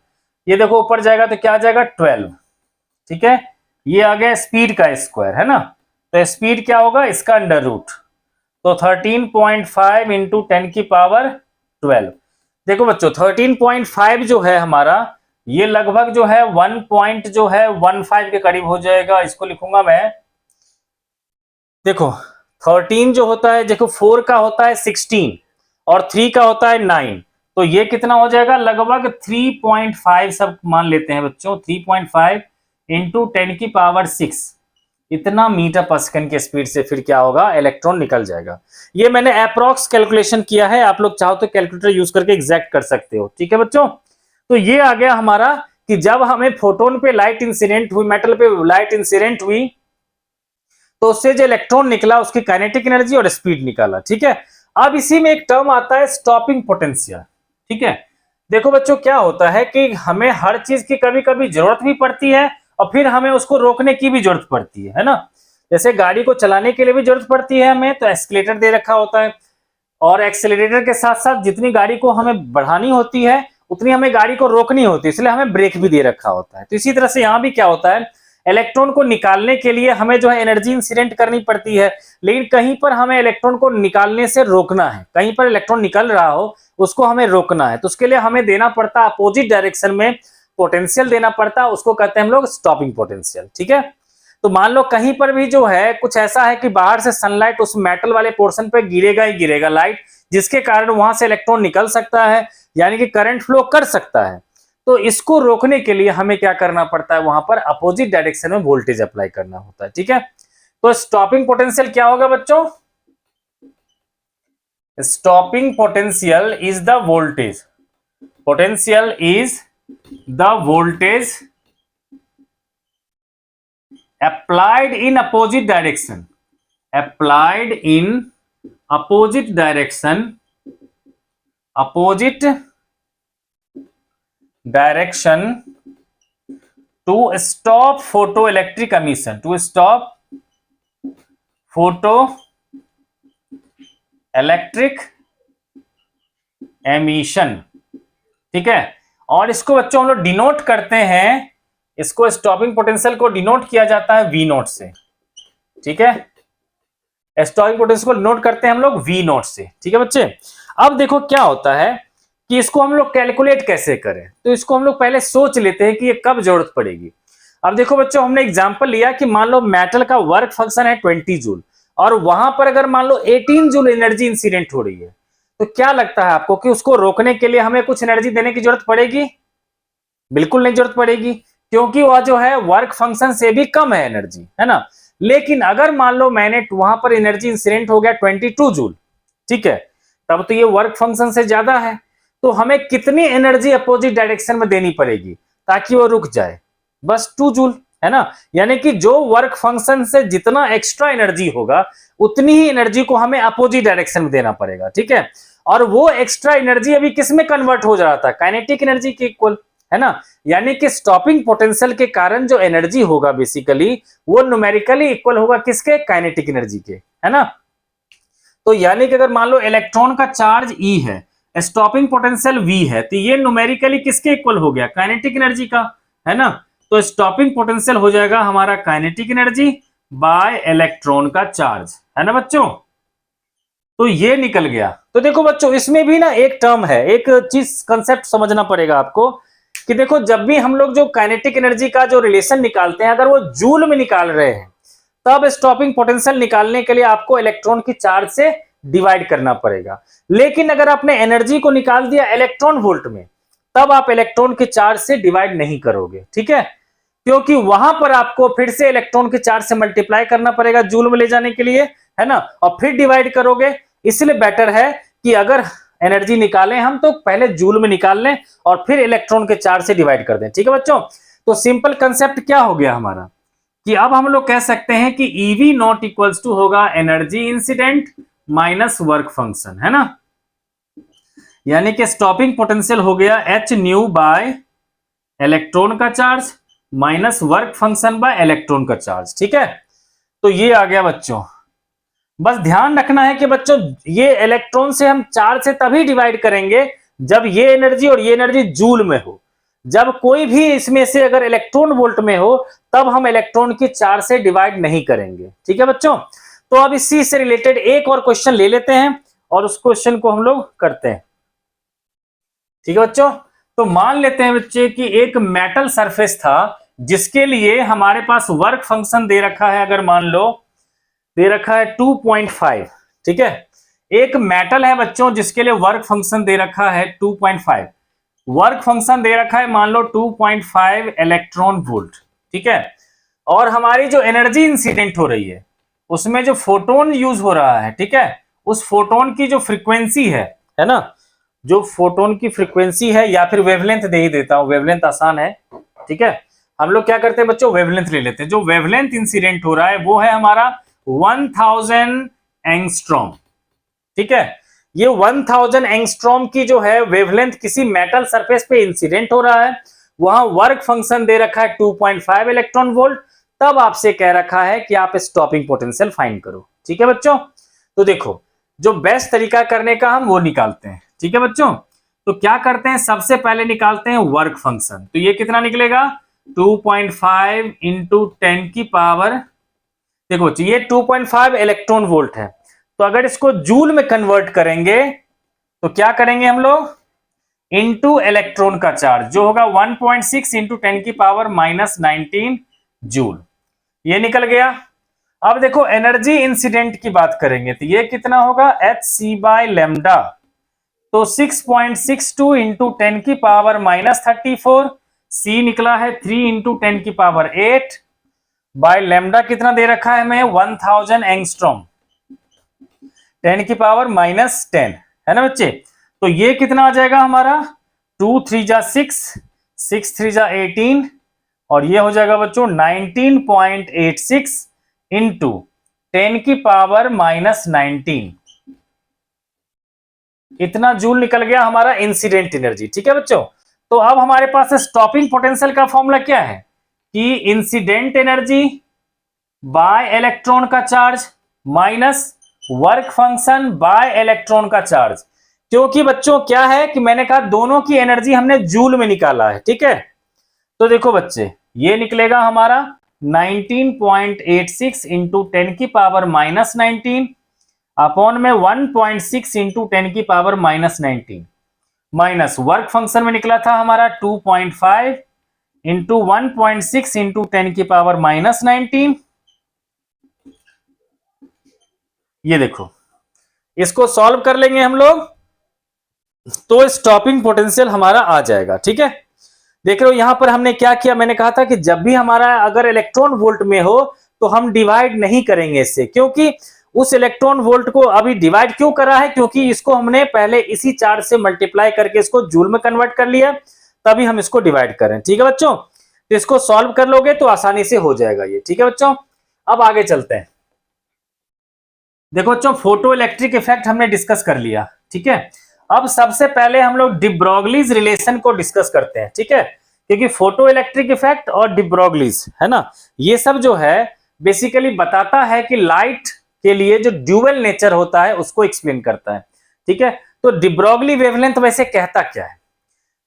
ये देखो ऊपर जाएगा तो क्या आ जाएगा 12। ठीक है, ये आ गया स्पीड का स्क्वायर, है ना। तो स्पीड क्या होगा, इसका अंडर रूट। तो 13.5 इंटू 10 की पावर 12। देखो बच्चों 13.5 जो है हमारा, ये लगभग जो है 1 पॉइंट जो है 15 के करीब हो जाएगा। इसको लिखूंगा मैं, देखो 13 जो होता है, देखो 4 का होता है 16 और 3 का होता है 9, तो ये कितना हो जाएगा, लगभग 3.5 सब मान लेते हैं बच्चों, 3.5 इंटू 10 की पावर 6, इतना मीटर पर सेकंड के स्पीड से फिर क्या होगा, इलेक्ट्रॉन निकल जाएगा। ये मैंने अप्रॉक्स कैलकुलेशन किया है, आप लोग चाहो तो कैलकुलेटर यूज करके एग्जैक्ट कर सकते हो। ठीक है बच्चों, तो ये आ गया हमारा कि जब हमें फोटोन पे लाइट इंसिडेंट हुई, मेटल पे लाइट इंसिडेंट हुई, तो उससे जो इलेक्ट्रॉन निकला उसकी काइनेटिक एनर्जी और स्पीड निकाला। ठीक है, अब इसी में एक टर्म आता है स्टॉपिंग पोटेंशियल। ठीक है, देखो बच्चों क्या होता है कि हमें हर चीज की कभी कभी जरूरत भी पड़ती है और फिर हमें उसको रोकने की भी जरूरत पड़ती है ना। जैसे गाड़ी को चलाने के लिए भी जरूरत पड़ती है हमें, तो एक्सीलरेटर दे रखा होता है, और एक्सीलरेटर के साथ साथ जितनी गाड़ी को हमें बढ़ानी होती है उतनी हमें गाड़ी को रोकनी होती है, इसलिए हमें ब्रेक भी दे रखा होता है। तो इसी तरह से यहाँ भी क्या होता है, इलेक्ट्रॉन को निकालने के लिए हमें जो है एनर्जी इंसिडेंट करनी पड़ती है, लेकिन कहीं पर हमें इलेक्ट्रॉन को निकालने से रोकना है, कहीं पर इलेक्ट्रॉन निकल रहा हो उसको हमें रोकना है, तो उसके लिए हमें देना पड़ता है अपोजिट डायरेक्शन में पोटेंशियल देना पड़ता है, उसको कहते हैं हम लोग स्टॉपिंग पोटेंशियल। ठीक है, तो मान लो कहीं पर भी जो है कुछ ऐसा है कि बाहर से सनलाइट उस मेटल वाले पोर्शन पे गिरेगा ही गिरेगा लाइट, जिसके कारण वहां से इलेक्ट्रॉन निकल सकता है, यानी कि करंट फ्लो कर सकता है। तो इसको रोकने के लिए हमें क्या करना पड़ता है, वहां पर अपोजिट डायरेक्शन में वोल्टेज अप्लाई करना होता है। ठीक है, तो स्टॉपिंग पोटेंशियल क्या होगा बच्चों, stopping potential is the voltage, potential is the voltage applied in opposite direction, applied in opposite direction, opposite direction to stop photoelectric emission, to stop photoelectric emission। ठीक है, और इसको बच्चों हम लोग डिनोट करते हैं, इसको स्टॉपिंग पोटेंशियल को डिनोट किया जाता है V नोट से। ठीक है, स्टॉपिंग पोटेंशियल को नोट करते हैं हम लोग V नोट से। ठीक है बच्चे, अब देखो क्या होता है कि इसको हम लोग कैलकुलेट कैसे करें, तो इसको हम लोग पहले सोच लेते हैं कि ये कब जरूरत पड़ेगी। अब देखो बच्चों हमने एग्जांपल लिया कि मान लो मेटल का वर्क फंक्शन है 20 जूल, और वहां पर अगर मान लो 18 जूल एनर्जी इंसिडेंट हो रही है, तो क्या लगता है आपको कि उसको रोकने के लिए हमें कुछ एनर्जी देने की जरूरत पड़ेगी? बिल्कुल नहीं जरूरत पड़ेगी, क्योंकि वह जो है वर्क फंक्शन से भी कम है एनर्जी, है ना। लेकिन अगर मान लो मैंने वहां पर एनर्जी इंसिडेंट हो गया 22 जूल, ठीक है, तब तो ये वर्क फंक्शन से ज्यादा है, तो हमें कितनी एनर्जी अपोजिट डायरेक्शन में देनी पड़ेगी ताकि वो रुक जाए? बस 2 जूल, है ना। यानी कि जो वर्क फंक्शन से जितना एक्स्ट्रा एनर्जी होगा उतनी ही एनर्जी को हमें अपोजिट डायरेक्शन में देना पड़ेगा। ठीक है, और वो एक्स्ट्रा एनर्जी अभी किस में कन्वर्ट हो जा रहा था? काइनेटिक एनर्जी के इक्वल, है ना। यानी कि स्टॉपिंग पोटेंशियल के कारण जो एनर्जी होगा बेसिकली वो न्यूमेरिकली इक्वल होगा किसके? काइनेटिक एनर्जी के, है ना। तो यानी कि अगर मान लो इलेक्ट्रॉन का चार्ज E है, स्टॉपिंग पोटेंशियल V है, तो ये न्यूमेरिकली किसके इक्वल हो गया, काइनेटिक एनर्जी का, है ना। तो स्टॉपिंग पोटेंशियल हो जाएगा हमारा काइनेटिक एनर्जी बाय इलेक्ट्रॉन का चार्ज, है ना बच्चों। तो ये निकल गया। तो देखो बच्चों इसमें भी ना एक टर्म है, एक चीज कंसेप्ट समझना पड़ेगा आपको कि देखो जब भी हम लोग जो काइनेटिक एनर्जी का जो रिलेशन निकालते हैं, अगर वो जूल में निकाल रहे हैं, तब स्टॉपिंग पोटेंशियल निकालने के लिए आपको इलेक्ट्रॉन की चार्ज से डिवाइड करना पड़ेगा। लेकिन अगर आपने एनर्जी को निकाल दिया इलेक्ट्रॉन वोल्ट में, तब आप इलेक्ट्रॉन के चार्ज से डिवाइड नहीं करोगे, ठीक है, क्योंकि वहां पर आपको फिर से इलेक्ट्रॉन के चार्ज से मल्टीप्लाई करना पड़ेगा जूल में ले जाने के लिए, है ना, और फिर डिवाइड करोगे। इसलिए बेटर है कि अगर एनर्जी निकालें हम तो पहले जूल में निकाल लें और फिर इलेक्ट्रॉन के चार्ज से डिवाइड कर दें, ठीक है बच्चों। तो सिंपल कंसेप्ट क्या हो गया हमारा कि अब हम लोग कह सकते हैं कि EV नॉट इक्वल्स टू होगा energy incident minus work function, है ना, यानी कि स्टॉपिंग पोटेंशियल हो गया h न्यू बाय इलेक्ट्रॉन का charge minus work function by electron का चार्ज, ठीक है। तो ये आ गया बच्चों। बस ध्यान रखना है कि बच्चों ये इलेक्ट्रॉन से हम चार्ज से तभी डिवाइड करेंगे जब ये एनर्जी और ये एनर्जी जूल में हो। जब कोई भी इसमें से अगर इलेक्ट्रॉन वोल्ट में हो, तब हम इलेक्ट्रॉन की चार्ज से डिवाइड नहीं करेंगे, ठीक है बच्चों। तो अब इसी से रिलेटेड एक और क्वेश्चन ले लेते हैं और उस क्वेश्चन को हम लोग करते हैं, ठीक है बच्चों। तो मान लेते हैं बच्चे कि एक मेटल सरफेस था जिसके लिए हमारे पास वर्क फंक्शन दे रखा है, अगर मान लो दे रखा है 2.5, ठीक है। एक मेटल है बच्चों जिसके लिए वर्क फंक्शन दे रखा है 2.5, वर्क फंक्शन दे रखा है मान लो 2.5 इलेक्ट्रॉन वोल्ट, ठीक है। और हमारी जो एनर्जी इंसिडेंट हो रही है उसमें जो फोटोन यूज हो रहा है, ठीक है, उस फोटोन की जो फ्रीक्वेंसी है ना, जो फोटोन की फ्रीक्वेंसी है, या फिर वेवलेंथ दे ही देता हूं, वेवलेंथ आसान है, ठीक है। हम लोग क्या करते हैं बच्चों, वेवलेंथ ले लेते हैं। जो वेवलेंथ इंसिडेंट हो रहा है वो है हमारा 1000 एंगस्ट्रॉम, ठीक है। ये 1000 एंगस्ट्रॉम की जो है वेवलेंथ किसी मेटल सरफेस पे इंसिडेंट हो रहा है, वहां वर्क फंक्शन दे रखा है 2.5 इलेक्ट्रॉन वोल्ट, तब आपसे कह रखा है कि आप स्टॉपिंग पोटेंशियल फाइंड करो, ठीक है बच्चों। तो देखो जो बेस्ट तरीका करने का हम वो निकालते हैं, ठीक है बच्चों। तो क्या करते हैं, सबसे पहले निकालते हैं वर्क फंक्शन। तो ये कितना निकलेगा, 2.5 इंटू 10 की पावर, देखो ये 2.5 इलेक्ट्रॉन वोल्ट है, तो अगर इसको जूल में कन्वर्ट करेंगे तो क्या करेंगे हम लोग, इंटू इलेक्ट्रॉन का चार्ज जो होगा 1.6 इंटू 10 की पावर माइनस 19 जूल, ये निकल गया। अब देखो एनर्जी इंसिडेंट की बात करेंगे तो ये कितना होगा, hc बाय लैम्डा, तो 6.62 इंटू 10 की पावर माइनस 34, c निकला है 3 इंटू 10 की पावर 8 बाय लैम्डा कितना दे रखा है हमें 1000 एंगस्ट्रॉम, 10 की पावर माइनस 10, है ना बच्चे। तो ये कितना आ जाएगा हमारा 2 3 जा 6, 6 3 जा 18, और ये हो जाएगा बच्चों 19.86 इंटू 10 की पावर माइनस 19, इतना जूल निकल गया हमारा इंसिडेंट एनर्जी, ठीक है बच्चों। तो अब हमारे पास स्टॉपिंग पोटेंशियल का फॉर्मूला क्या है कि इंसिडेंट एनर्जी बाय इलेक्ट्रॉन का charge minus work function by electron का चार्ज, क्योंकि बच्चों क्या है कि मैंने कहा दोनों की एनर्जी हमने जूल में निकाला है, ठीक है। तो देखो बच्चे ये निकलेगा हमारा 19.86 इंटू 10 की पावर माइनस 19 अपॉन में 1.6 इंटू 10 की power minus 19 minus work function में निकला था हमारा 2.5 इंटू 1.6 इंटू 10 की पावर माइनस 19। ये देखो इसको सॉल्व कर लेंगे हम लोग तो स्टॉपिंग पोटेंशियल हमारा आ जाएगा, ठीक है। देख रहे हो यहां पर हमने क्या किया, मैंने कहा था कि जब भी हमारा अगर इलेक्ट्रॉन वोल्ट में हो तो हम डिवाइड नहीं करेंगे इससे, क्योंकि उस इलेक्ट्रॉन वोल्ट को अभी डिवाइड क्यों करा है, क्योंकि इसको हमने पहले इसी चार्ज से मल्टीप्लाई करके इसको जूल में कन्वर्ट कर लिया, तभी हम इसको डिवाइड करें, ठीक है बच्चों। तो इसको सॉल्व कर लोगे तो आसानी से हो जाएगा ये, ठीक है बच्चों। अब आगे चलते हैं। देखो बच्चों फोटो इलेक्ट्रिक इफेक्ट हमने डिस्कस कर लिया, ठीक है। अब सबसे पहले हम लोग डी ब्रोगलीज रिलेशन को डिस्कस करते हैं, ठीक है, क्योंकि फोटो इलेक्ट्रिक इफेक्ट और डी ब्रोगलीज है ना, ये सब जो है बेसिकली बताता है कि लाइट के लिए जो ड्यूअल नेचर होता है उसको एक्सप्लेन करता है, ठीक है। तो डी ब्रॉगली वेवलेंथ वैसे कहता क्या है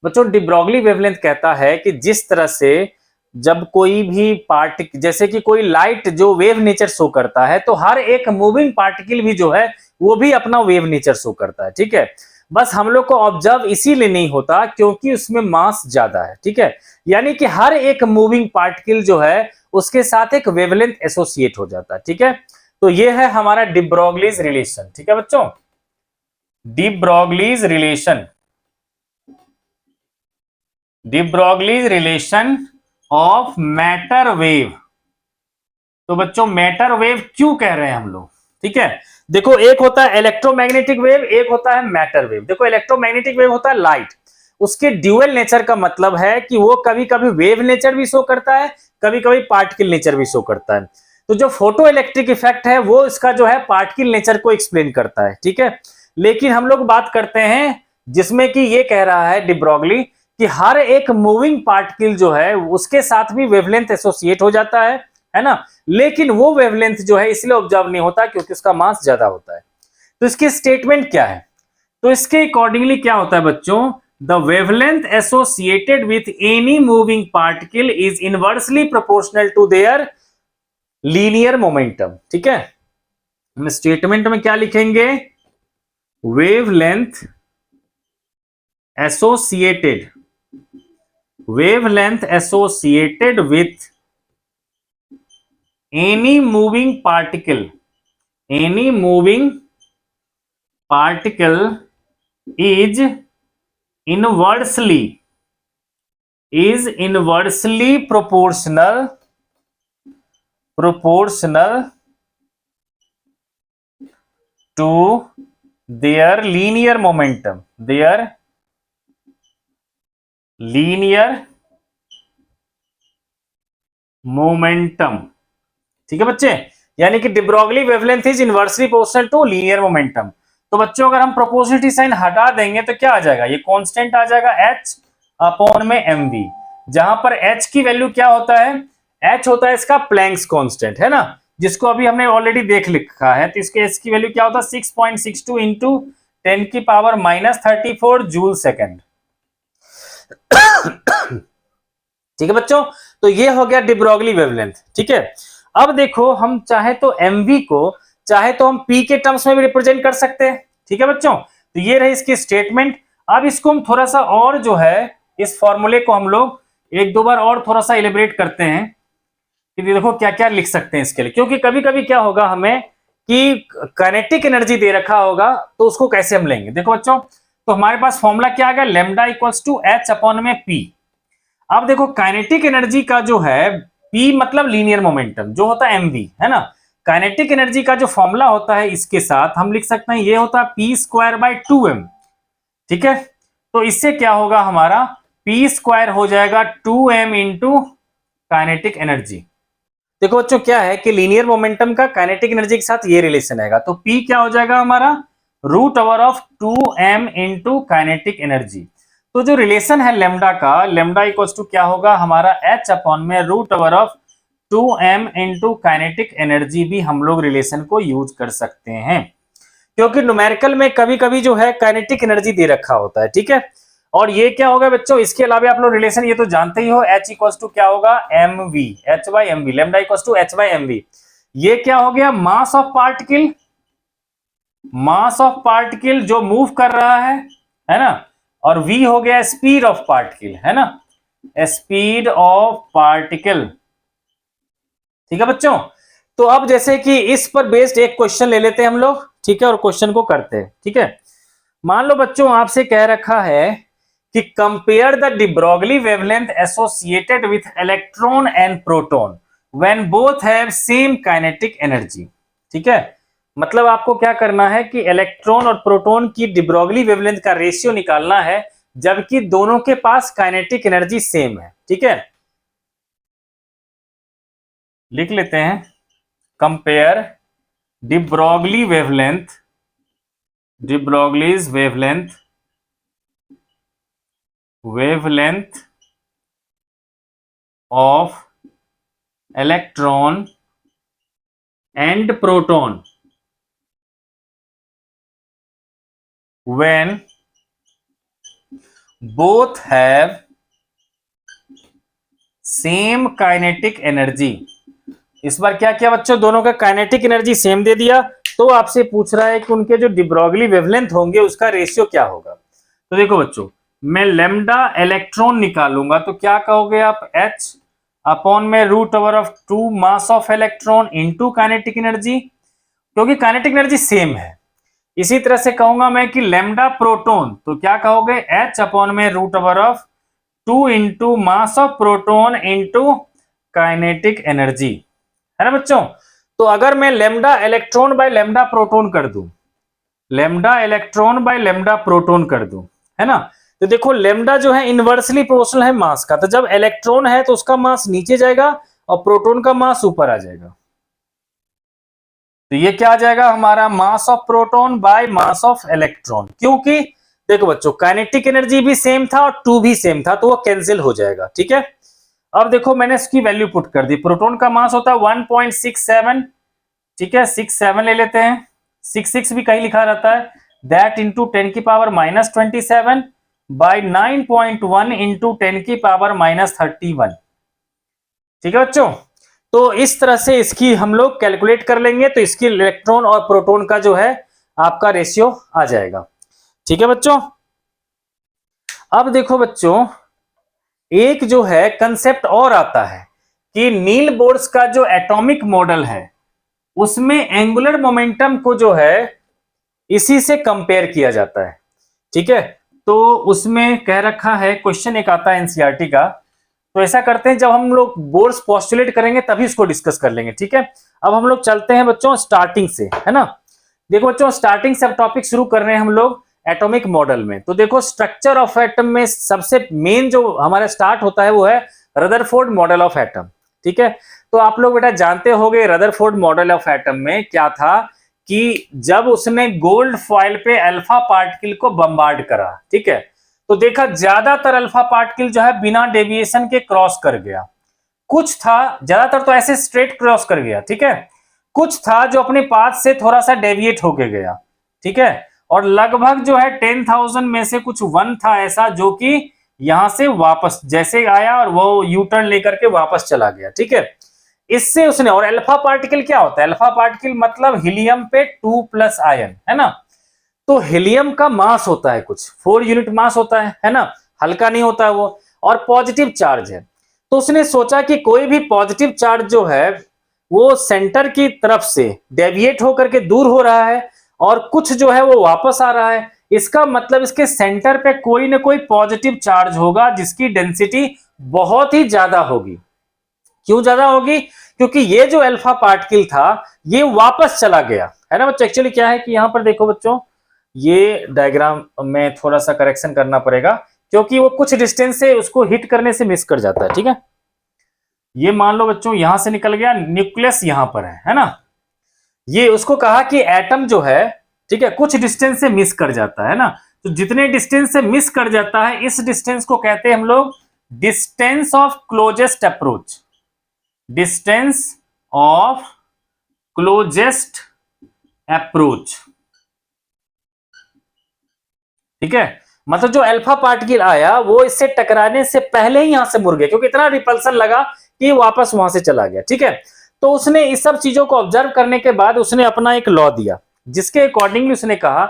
बच्चों? डी ब्रॉगली वेवलेंथ कहता है कि जिस तरह से जब कोई भी पार्टिकल, जैसे कि कोई लाइट जो वेव नेचर शो करता है, तो हर एक मूविंग पार्टिकल भी जो है वो भी अपना वेव नेचर शो करता है, ठीक है। बस हम लोग को ऑब्जर्व इसीलिए नहीं होता क्योंकि उसमें मास ज्यादा है, ठीक है। यानी कि हर एक मूविंग पार्टिकल जो है उसके साथ एक वेवलेंथ एसोसिएट हो जाता है, ठीक है। तो ये है हमारा डी ब्रॉगलीज रिलेशन, ठीक है बच्चों। De Broglie's relation, de Broglie's relation of matter wave. तो बच्चों मैटर वेव क्यों कह रहे हैं हम लोग, ठीक है। देखो एक होता है इलेक्ट्रोमैग्नेटिक वेव, एक होता है मैटर वेव। देखो इलेक्ट्रोमैग्नेटिक वेव होता है लाइट, उसके ड्यूअल नेचर का मतलब है कि वो कभी कभी वेव नेचर भी शो करता है, कभी कभी पार्टिकल नेचर भी शो करता है। तो जो फोटो इलेक्ट्रिक इफेक्ट है वो इसका जो है पार्टिकल नेचर को एक्सप्लेन करता है, ठीक है। लेकिन हम लोग बात करते हैं जिसमें कि ये कह रहा है डी ब्रॉगली कि हर एक मूविंग पार्टिकल जो है उसके साथ भी वेवलेंथ एसोसिएट हो जाता है ना। लेकिन वो वेवलेंथ जो है इसलिए ऑब्जर्व नहीं होता क्योंकि उसका मास ज्यादा होता है। तो इसकी स्टेटमेंट क्या है? तो इसके अकॉर्डिंगली क्या होता है बच्चों? The wavelength associated with any moving particle is inversely proportional to their linear momentum, ठीक है। हम स्टेटमेंट में क्या लिखेंगे? Wavelength associated, wavelength associated with any moving particle, any moving particle is inversely, is inversely proportional to their linear momentum, their linear momentum, ठीक है बच्चे। यानी कि de Broglie wavelength is inversely proportional to linear momentum. तो बच्चों अगर हम proportionality sign हटा देंगे तो क्या आ जाएगा? ये कांस्टेंट आ जाएगा h अपॉन में mv, जहां पर h की वैल्यू क्या होता है? h होता है इसका प्लैंक्स कांस्टेंट, है ना, जिसको अभी हमने ऑलरेडी देख लिखा है। तो इसके h की वैल्यू क्या होता है? 6.62 इंटू 10 की पावर -34 जूल सेकेंड, ठीक है बच्चों। तो ये हो गया डी ब्रॉगली वेवलेंथ, ठीक है। अब देखो हम चाहे तो mv को चाहे तो हम p के टर्म्स में भी रिप्रेजेंट कर सकते हैं, ठीक है बच्चों। तो ये रही इसकी स्टेटमेंट। अब इसको हम थोड़ा सा और जो है इस फॉर्मूले को हम लोग एक दो बार और थोड़ा सा इलेबरेट करते हैं कि देखो क्या क्या लिख सकते हैं इसके लिए। क्योंकि कभी कभी क्या होगा हमें कि काइनेटिक एनर्जी दे रखा होगा तो उसको कैसे हम लेंगे। देखो बच्चों, तो हमारे पास फॉर्मूला क्या आ गया? Lambda equals to h upon में p। अब देखो काइनेटिक एनर्जी का जो है P मतलब लीनियर मोमेंटम जो होता है mv, है ना। काइनेटिक एनर्जी का जो फॉर्मूला होता है इसके साथ हम लिख सकते हैं ये होता है p स्क्वायर बाय 2m, ठीक है। तो इससे क्या होगा हमारा p स्क्वायर हो जाएगा 2m इंटू काइनेटिक एनर्जी। देखो बच्चों क्या है कि लीनियर मोमेंटम का काइनेटिक एनर्जी के साथ ये रिलेशन आएगा, तो P क्या हो जाएगा हमारा? Root over of 2m into kinetic energy. तो जो रिलेशन है लेमडा का, लेमडा इक्वल्स टू क्या होगा हमारा? h अपॉन में root over of 2m into kinetic energy भी हम लोग रिलेशन को यूज कर सकते हैं क्योंकि न्यूमेरिकल में कभी कभी जो है काइनेटिक एनर्जी दे रखा होता है, ठीक है। और ये क्या होगा बच्चों? इसके अलावा आप लोग रिलेशन ये तो जानते ही हो, h इक्वल्स टू क्या होगा? mv, h by mv, lambda equals to h by mv। ये क्या हो गया? Mass of particle, mass of particle जो मूव कर रहा है ना। और v हो गया स्पीड ऑफ पार्टिकल, है ना, स्पीड ऑफ पार्टिकल, ठीक है बच्चों। तो अब जैसे कि इस पर बेस्ड एक क्वेश्चन ले लेते हैं हम लोग, ठीक है, और क्वेश्चन को करते हैं, ठीक है। मान लो बच्चों आपसे कह रखा है कि compare the D Broglie wavelength associated with electron and proton when both have same kinetic energy, ठीक है। मतलब आपको क्या करना है कि इलेक्ट्रॉन और प्रोटॉन की डी ब्रॉगली वेवलेंथ का रेशियो निकालना है जबकि दोनों के पास काइनेटिक एनर्जी सेम है, ठीक है। लिख लेते हैं compare D Broglie wavelength, de Broglie's wavelength, wavelength of electron and proton when both have same kinetic energy। इस बार क्या किया बच्चों, दोनों का काइनेटिक एनर्जी सेम दे दिया, तो आपसे पूछ रहा है कि उनके जो डी ब्रोगली वेवलेंथ होंगे उसका रेशियो क्या होगा। तो देखो बच्चों, मैं लेमडा इलेक्ट्रॉन निकालूंगा तो क्या कहोगे आप, H अपॉन में root over of 2 mass of electron into kinetic energy, क्योंकि काइनेटिक एनर्जी सेम है। इसी तरह से कहूंगा मैं कि लेमडा प्रोटॉन, तो क्या कहोगे, H अपॉन में root over of 2 into mass of proton into kinetic energy, है ना बच्चों। तो अगर मैं lambda electron by lambda proton कर दूं, lambda electron by lambda proton कर दूं, है ना, तो देखो लेमडा जो है इनवर्सली प्रोपोर्शनल है मास का, तो जब इलेक्ट्रॉन है तो उसका मास नीचे जाएगा और प्रोटॉन का मास ऊपर आ जाएगा। तो ये क्या आ जाएगा हमारा, मास of proton by mass of electron, क्योंकि देखो बच्चों काइनेटिक एनर्जी भी सेम था और 2 भी सेम था, तो वो कैंसिल हो जाएगा। ठीक है, अब देखो मैंने इसकी वैल्यू पुट कर दी। प्रोटॉन का मास होता है 1.67, ठीक है, 67 ले लेते हैं, 66 भी कहीं लिखा रहता है, दैट इंटू 10 की पावर -27 बाई 9.1 इंटू 10 की पावर -31। ठीक है बच्चों, तो इस तरह से इसकी हम लोग कैलकुलेट कर लेंगे, तो इसकी इलेक्ट्रॉन और प्रोटॉन का जो है आपका रेशियो आ जाएगा। ठीक है बच्चों, अब देखो बच्चों एक जो है कंसेप्ट और आता है कि नील बोर्स का जो एटॉमिक मॉडल है उसमें एंगुलर मोमेंटम को जो है इसी से कंपेयर किया जाता है। ठीक है, तो उसमें कह रखा है, क्वेश्चन एक आता है एनसीईआरटी का, तो ऐसा करते हैं जब हम लोग बोर्स पोस्टुलेट करेंगे तभी इसको डिस्कस कर लेंगे। ठीक है, अब हम लोग चलते हैं बच्चों स्टार्टिंग से, है ना। देखो बच्चों स्टार्टिंग से अब टॉपिक शुरू कर रहे हैं हम लोग एटॉमिक मॉडल में। तो देखो स्ट्रक्चर ऑफ एटम में सबसे मेन जो हमारा स्टार्ट होता है वो है रदरफोर्ड मॉडल ऑफ एटम। ठीक है, तो आप लोग बेटा जानते होंगे रदरफोर्ड मॉडल ऑफ एटम में क्या था कि जब उसने गोल्ड फॉइल पे अल्फा पार्टिकल को बम्बार्ड करा, ठीक है, तो देखा ज्यादातर अल्फा पार्टिकल जो है बिना डेविएशन के क्रॉस कर गया, कुछ था, ज्यादातर तो ऐसे स्ट्रेट क्रॉस कर गया, ठीक है, कुछ था जो अपने पाथ से थोड़ा सा डेविएट होके गया। ठीक है, और लगभग जो है 10,000 में से कुछ 1 था ऐसा जो कि यहां से वापस जैसे आया और वो यू टर्न लेकर के वापस चला गया। ठीक है, इससे उसने, और अल्फा पार्टिकल क्या होता है, अल्फा पार्टिकल मतलब हीलियम पे 2+ आयन, है ना। तो हीलियम का मास होता है कुछ 4 यूनिट मास होता है ना, हल्का नहीं होता है वो, और पॉजिटिव चार्ज है। तो उसने सोचा कि कोई भी पॉजिटिव चार्ज जो है वो सेंटर की तरफ से डेविएट होकर के दूर हो रहा है और कुछ जो है वो वापस आ रहा है, इसका मतलब इसके सेंटर पे कोई ना कोई पॉजिटिव चार्ज होगा जिसकी डेंसिटी बहुत ही ज्यादा होगी। क्यों ज्यादा होगी, क्योंकि ये जो अल्फा पार्टिकल था ये वापस चला गया, है ना बच्चों। एक्चुअली क्या है कि यहां पर देखो बच्चों, ये डायग्राम में थोड़ा सा करेक्शन करना पड़ेगा क्योंकि वो कुछ डिस्टेंस से उसको हिट करने से मिस कर जाता है। ठीक है, ये मान लो बच्चों यहां से निकल गया, न्यूक्लियस यहां पर है ना, ये उसको कहा कि एटम जो है, ठीक है, कुछ डिस्टेंस से मिस कर जाता है ना, तो जितने डिस्टेंस से मिस कर जाता है इस डिस्टेंस को कहते हैं हम लोग distance of closest approach, distance of closest approach. ठीक है, मतलब जो अल्फा पार्टिकल आया वो इससे टकराने से पहले ही यहां से मुड़ गया क्योंकि इतना रिपल्सन लगा कि वापस वहां से चला गया। ठीक है, तो उसने इस सब चीजों को ऑब्जर्व करने के बाद उसने अपना एक लॉ दिया जिसके अकॉर्डिंगली उसने कहा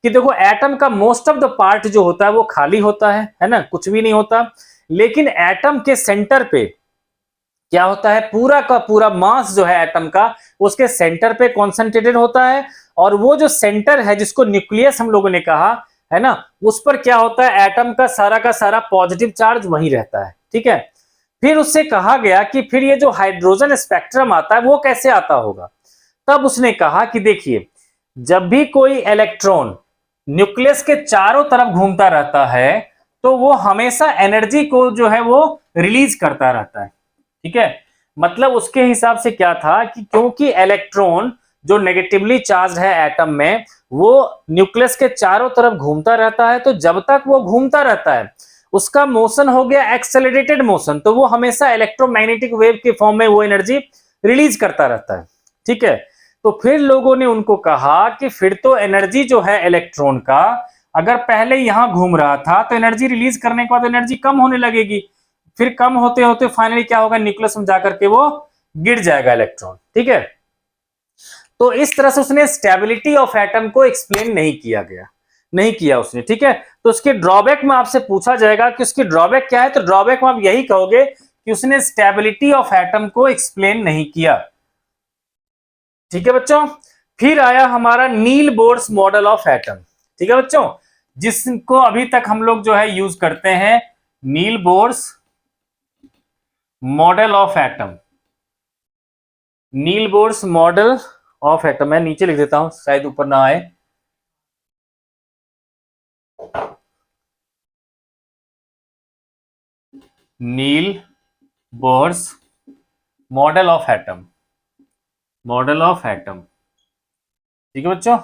कि देखो एटम का मोस्ट ऑफ द पार्ट जो होता है वो खाली होता है ना, कुछ भी नहीं होता, लेकिन एटम के सेंटर पे क्या होता है, पूरा का पूरा मास जो है एटम का उसके सेंटर पे कॉन्सेंट्रेटेड होता है, और वो जो सेंटर है जिसको न्यूक्लियस हम लोगों ने कहा है ना, उस पर क्या होता है, एटम का सारा पॉजिटिव चार्ज वहीं रहता है। ठीक है, फिर उससे कहा गया कि फिर ये जो हाइड्रोजन स्पेक्ट्रम आता है वो कैसे आता होगा। तब उसने कहा कि देखिए जब भी कोई इलेक्ट्रॉन न्यूक्लियस के चारों तरफ घूमता रहता है तो वो हमेशा एनर्जी को जो है वो रिलीज करता रहता है। ठीक है, मतलब उसके हिसाब से क्या था कि क्योंकि इलेक्ट्रॉन जो नेगेटिवली चार्ज है एटम में वो न्यूक्लियस के चारों तरफ घूमता रहता है, तो जब तक वो घूमता रहता है उसका मोशन हो गया एक्सेलरेटेड मोशन, तो वो हमेशा इलेक्ट्रोमैग्नेटिक वेव के फॉर्म में वो एनर्जी रिलीज करता रहता है। ठीक है, तो फिर लोगों ने उनको कहा कि फिर तो एनर्जी जो है इलेक्ट्रॉन का अगर पहले यहां घूम रहा था तो एनर्जी रिलीज करने के बाद एनर्जी कम होने लगेगी, फिर कम होते होते फाइनली क्या होगा, न्यूक्लियस में जाकर के वो गिर जाएगा इलेक्ट्रॉन। ठीक है, तो इस तरह से उसने स्टेबिलिटी ऑफ एटम को एक्सप्लेन नहीं किया उसने। ठीक है, तो उसके ड्रॉबैक में आपसे पूछा जाएगा कि उसकी ड्रॉबैक क्या है, तो ड्रॉबैक में आप यही कहोगे कि उसने स्टेबिलिटी ऑफ एटम को एक्सप्लेन नहीं किया। ठीक है बच्चों, फिर आया हमारा Niels Bohr's model of atom. ठीक है बच्चों, जिसको अभी तक हम लोग जो है यूज करते हैं, Niels Bohr's model of atom. Niels Bohr's model of atom, मैं नीचे लिख देता हूं शायद ऊपर ना आए। Niels Bohr's model of atom, model of atom. ठीक है बच्चों,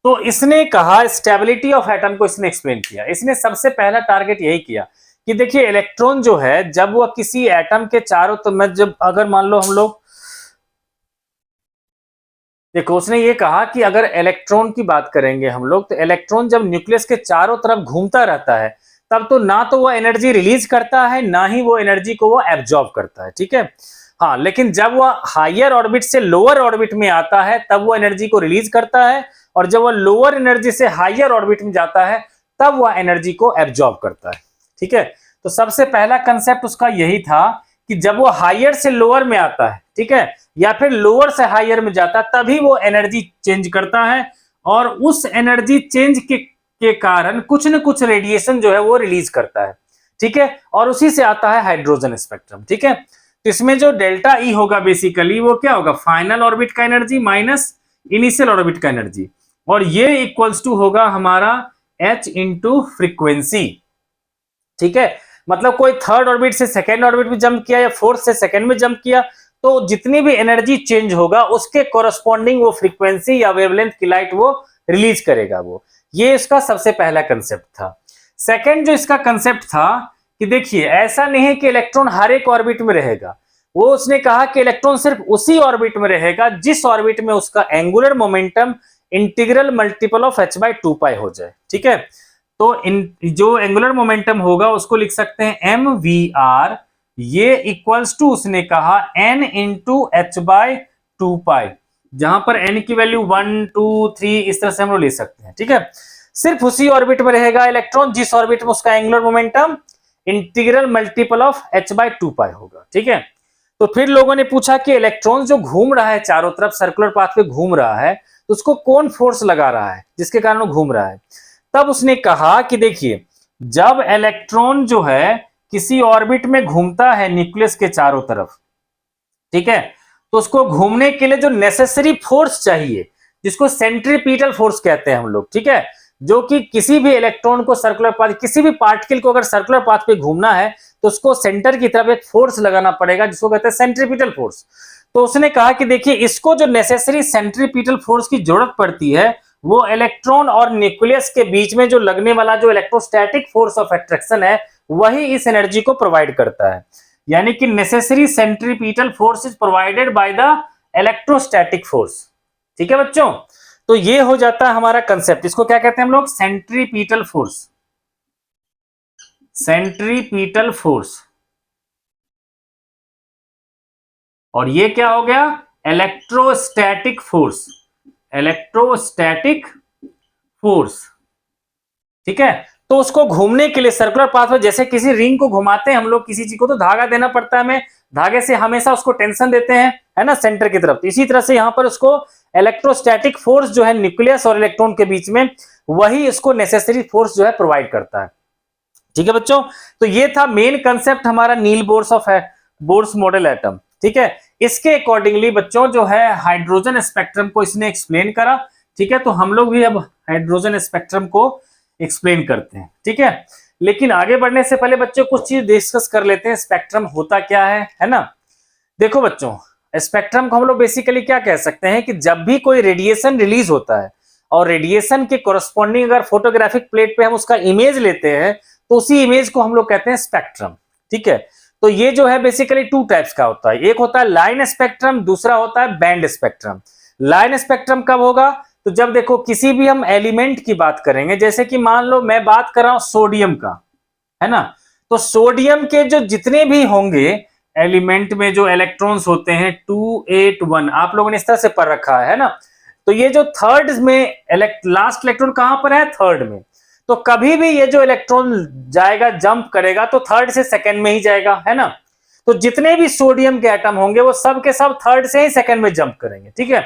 तो इसने कहा स्टेबिलिटी ऑफ एटम को इसने एक्सप्लेन किया। इसने सबसे पहला टारगेट यही किया कि देखिए इलेक्ट्रॉन जो है जब वह किसी एटम के चारों, तो मैं जब अगर मान लो हम लोग देखो, उसने ये कहा कि अगर इलेक्ट्रॉन की बात करेंगे हम लोग, तो इलेक्ट्रॉन जब न्यूक्लियस के चारों तरफ घूमता रहता है तब तो ना तो वो एनर्जी रिलीज करता है, ना ही वो एनर्जी को वो एब्जॉर्ब करता है। ठीक है, हाँ, लेकिन जब वह हायर ऑर्बिट से लोअर ऑर्बिट में आता है तब वो एनर्जी को रिलीज करता है, और जब वह लोअर एनर्जी से हायर ऑर्बिट में जाता है तब वह एनर्जी को एब्जॉर्ब करता है। ठीक है, तो सबसे पहला कंसेप्ट उसका यही था कि जब वो हायर से लोअर में आता है, ठीक है, या फिर लोअर से हायर में जाता है, तभी वो एनर्जी चेंज करता है, और उस एनर्जी चेंज के कारण कुछ न कुछ रेडिएशन जो है वो रिलीज करता है। ठीक है, और उसी से आता है हाइड्रोजन स्पेक्ट्रम। ठीक है, तो इसमें जो डेल्टा ई होगा बेसिकली वो क्या होगा, फाइनल ऑर्बिट का एनर्जी माइनस इनिशियल ऑर्बिट का एनर्जी, और ये इक्वल्स टू होगा हमारा h इंटू फ्रीक्वेंसी। ठीक है, मतलब कोई थर्ड ऑर्बिट से सेकेंड ऑर्बिट में जंप किया या फोर्थ से सेकेंड में जंप किया, तो जितनी भी एनर्जी चेंज होगा उसके कोरस्पॉन्डिंग वो फ्रीक्वेंसी या वेवलेंथ की लाइट वो रिलीज करेगा वो। ये इसका सबसे पहला कंसेप्ट था। सेकेंड जो इसका कंसेप्ट था कि देखिए ऐसा नहीं है कि इलेक्ट्रॉन हर एक ऑर्बिट में रहेगा, वो उसने कहा कि इलेक्ट्रॉन सिर्फ उसी ऑर्बिट में रहेगा जिस ऑर्बिट में उसका angular momentum integral multiple of h/2π हो जाए। ठीक है, तो जो एंगुलर मोमेंटम होगा उसको लिख सकते हैं mvr, ये इक्वल्स टू उसने कहा n इंटू h/2π, जहां पर n की वैल्यू 1 2 3 इस तरह से हम लोग ले सकते हैं। ठीक है, सिर्फ उसी ऑर्बिट में रहेगा इलेक्ट्रॉन जिस ऑर्बिट में उसका angular momentum integral multiple of h/2π होगा। ठीक है, तो फिर लोगों ने पूछा कि इलेक्ट्रॉन जो घूम रहा है चारों तरफ सर्कुलर पाथ पे घूम रहा है, तो उसको कौन फोर्स लगा रहा है जिसके कारण वो घूम रहा है। तब उसने कहा कि देखिए जब इलेक्ट्रॉन जो है किसी ऑर्बिट में घूमता है न्यूक्लियस के चारों तरफ, ठीक है, तो उसको घूमने के लिए जो नेसेसरी फोर्स चाहिए, जिसको सेंट्रीपिटल फोर्स कहते हैं हम लोग, ठीक है, जो कि किसी भी इलेक्ट्रॉन को सर्कुलर पाथ, किसी भी पार्टिकल को अगर सर्कुलर पाथ पे घूमना है तो उसको सेंटर की तरफ एक फोर्स लगाना पड़ेगा जिसको कहते हैं सेंट्रीपिटल फोर्स। तो उसने कहा कि देखिए इसको जो नेसेसरी सेंट्रीपिटल फोर्स की जरूरत पड़ती है वो इलेक्ट्रॉन और न्यूक्लियस के बीच में जो लगने वाला जो इलेक्ट्रोस्टैटिक फोर्स ऑफ अट्रैक्शन है वही इस एनर्जी को प्रोवाइड करता है। यानी कि necessary centripetal force is provided by the electrostatic force. ठीक है बच्चों, तो ये हो जाता है हमारा कंसेप्ट। इसको क्या कहते हैं हम लोग, सेंट्रीपिटल फोर्स, सेंट्रीपिटल फोर्स। और ये क्या हो गया, इलेक्ट्रोस्टैटिक फोर्स, इलेक्ट्रोस्टैटिक फोर्स। ठीक है, तो उसको घूमने के लिए सर्कुलर पाथ में जैसे किसी रिंग को घुमाते हैं हम लोग किसी चीज को, तो धागा देना पड़ता है हमें, धागे से हमेशा उसको टेंशन देते हैं, है ना, सेंटर की तरफ। इसी तरह से यहां पर उसको इलेक्ट्रोस्टैटिक फोर्स जो है न्यूक्लियस और इलेक्ट्रॉन के बीच में, वही इसको नेसेसरी फोर्स जो है प्रोवाइड करता है। ठीक है बच्चों, तो ये था मेन कंसेप्ट हमारा Niels Bohr's of Bohr's model atom. ठीक है, इसके अकॉर्डिंगली बच्चों जो है हाइड्रोजन स्पेक्ट्रम को इसने एक्सप्लेन करा। ठीक है, तो हम लोग भी अब हाइड्रोजन स्पेक्ट्रम को एक्सप्लेन करते हैं। ठीक है, लेकिन आगे बढ़ने से पहले बच्चों कुछ चीज डिस्कस कर लेते हैं, स्पेक्ट्रम होता क्या है ना। देखो बच्चों, स्पेक्ट्रम को हम लोग बेसिकली क्या कह सकते हैं कि जब भी कोई रेडिएशन रिलीज होता है और रेडिएशन के कोरस्पॉन्डिंग अगर फोटोग्राफिक प्लेट पे हम उसका इमेज लेते हैं तो उसी इमेज को हम लोग कहते हैं स्पेक्ट्रम। ठीक है, तो ये जो है बेसिकली टू टाइप्स का होता है, एक होता है लाइन स्पेक्ट्रम, दूसरा होता है बैंड स्पेक्ट्रम। लाइन स्पेक्ट्रम कब होगा, तो जब देखो किसी भी हम एलिमेंट की बात करेंगे, जैसे कि मान लो मैं बात कर रहा हूं सोडियम का, है ना, तो सोडियम के जो जितने भी होंगे एलिमेंट में जो इलेक्ट्रॉन्स होते हैं 281, आप लोगों ने इस तरह से पढ़ रखा है ना, तो ये जो थर्ड में लास्ट इलेक्ट्रॉन कहां पर है, थर्ड में, तो कभी भी ये जो इलेक्ट्रॉन जाएगा जंप करेगा तो थर्ड से सेकंड में ही जाएगा, है ना। तो जितने भी सोडियम के एटम होंगे वो सब के सब थर्ड से ही सेकंड में जंप करेंगे, ठीक है।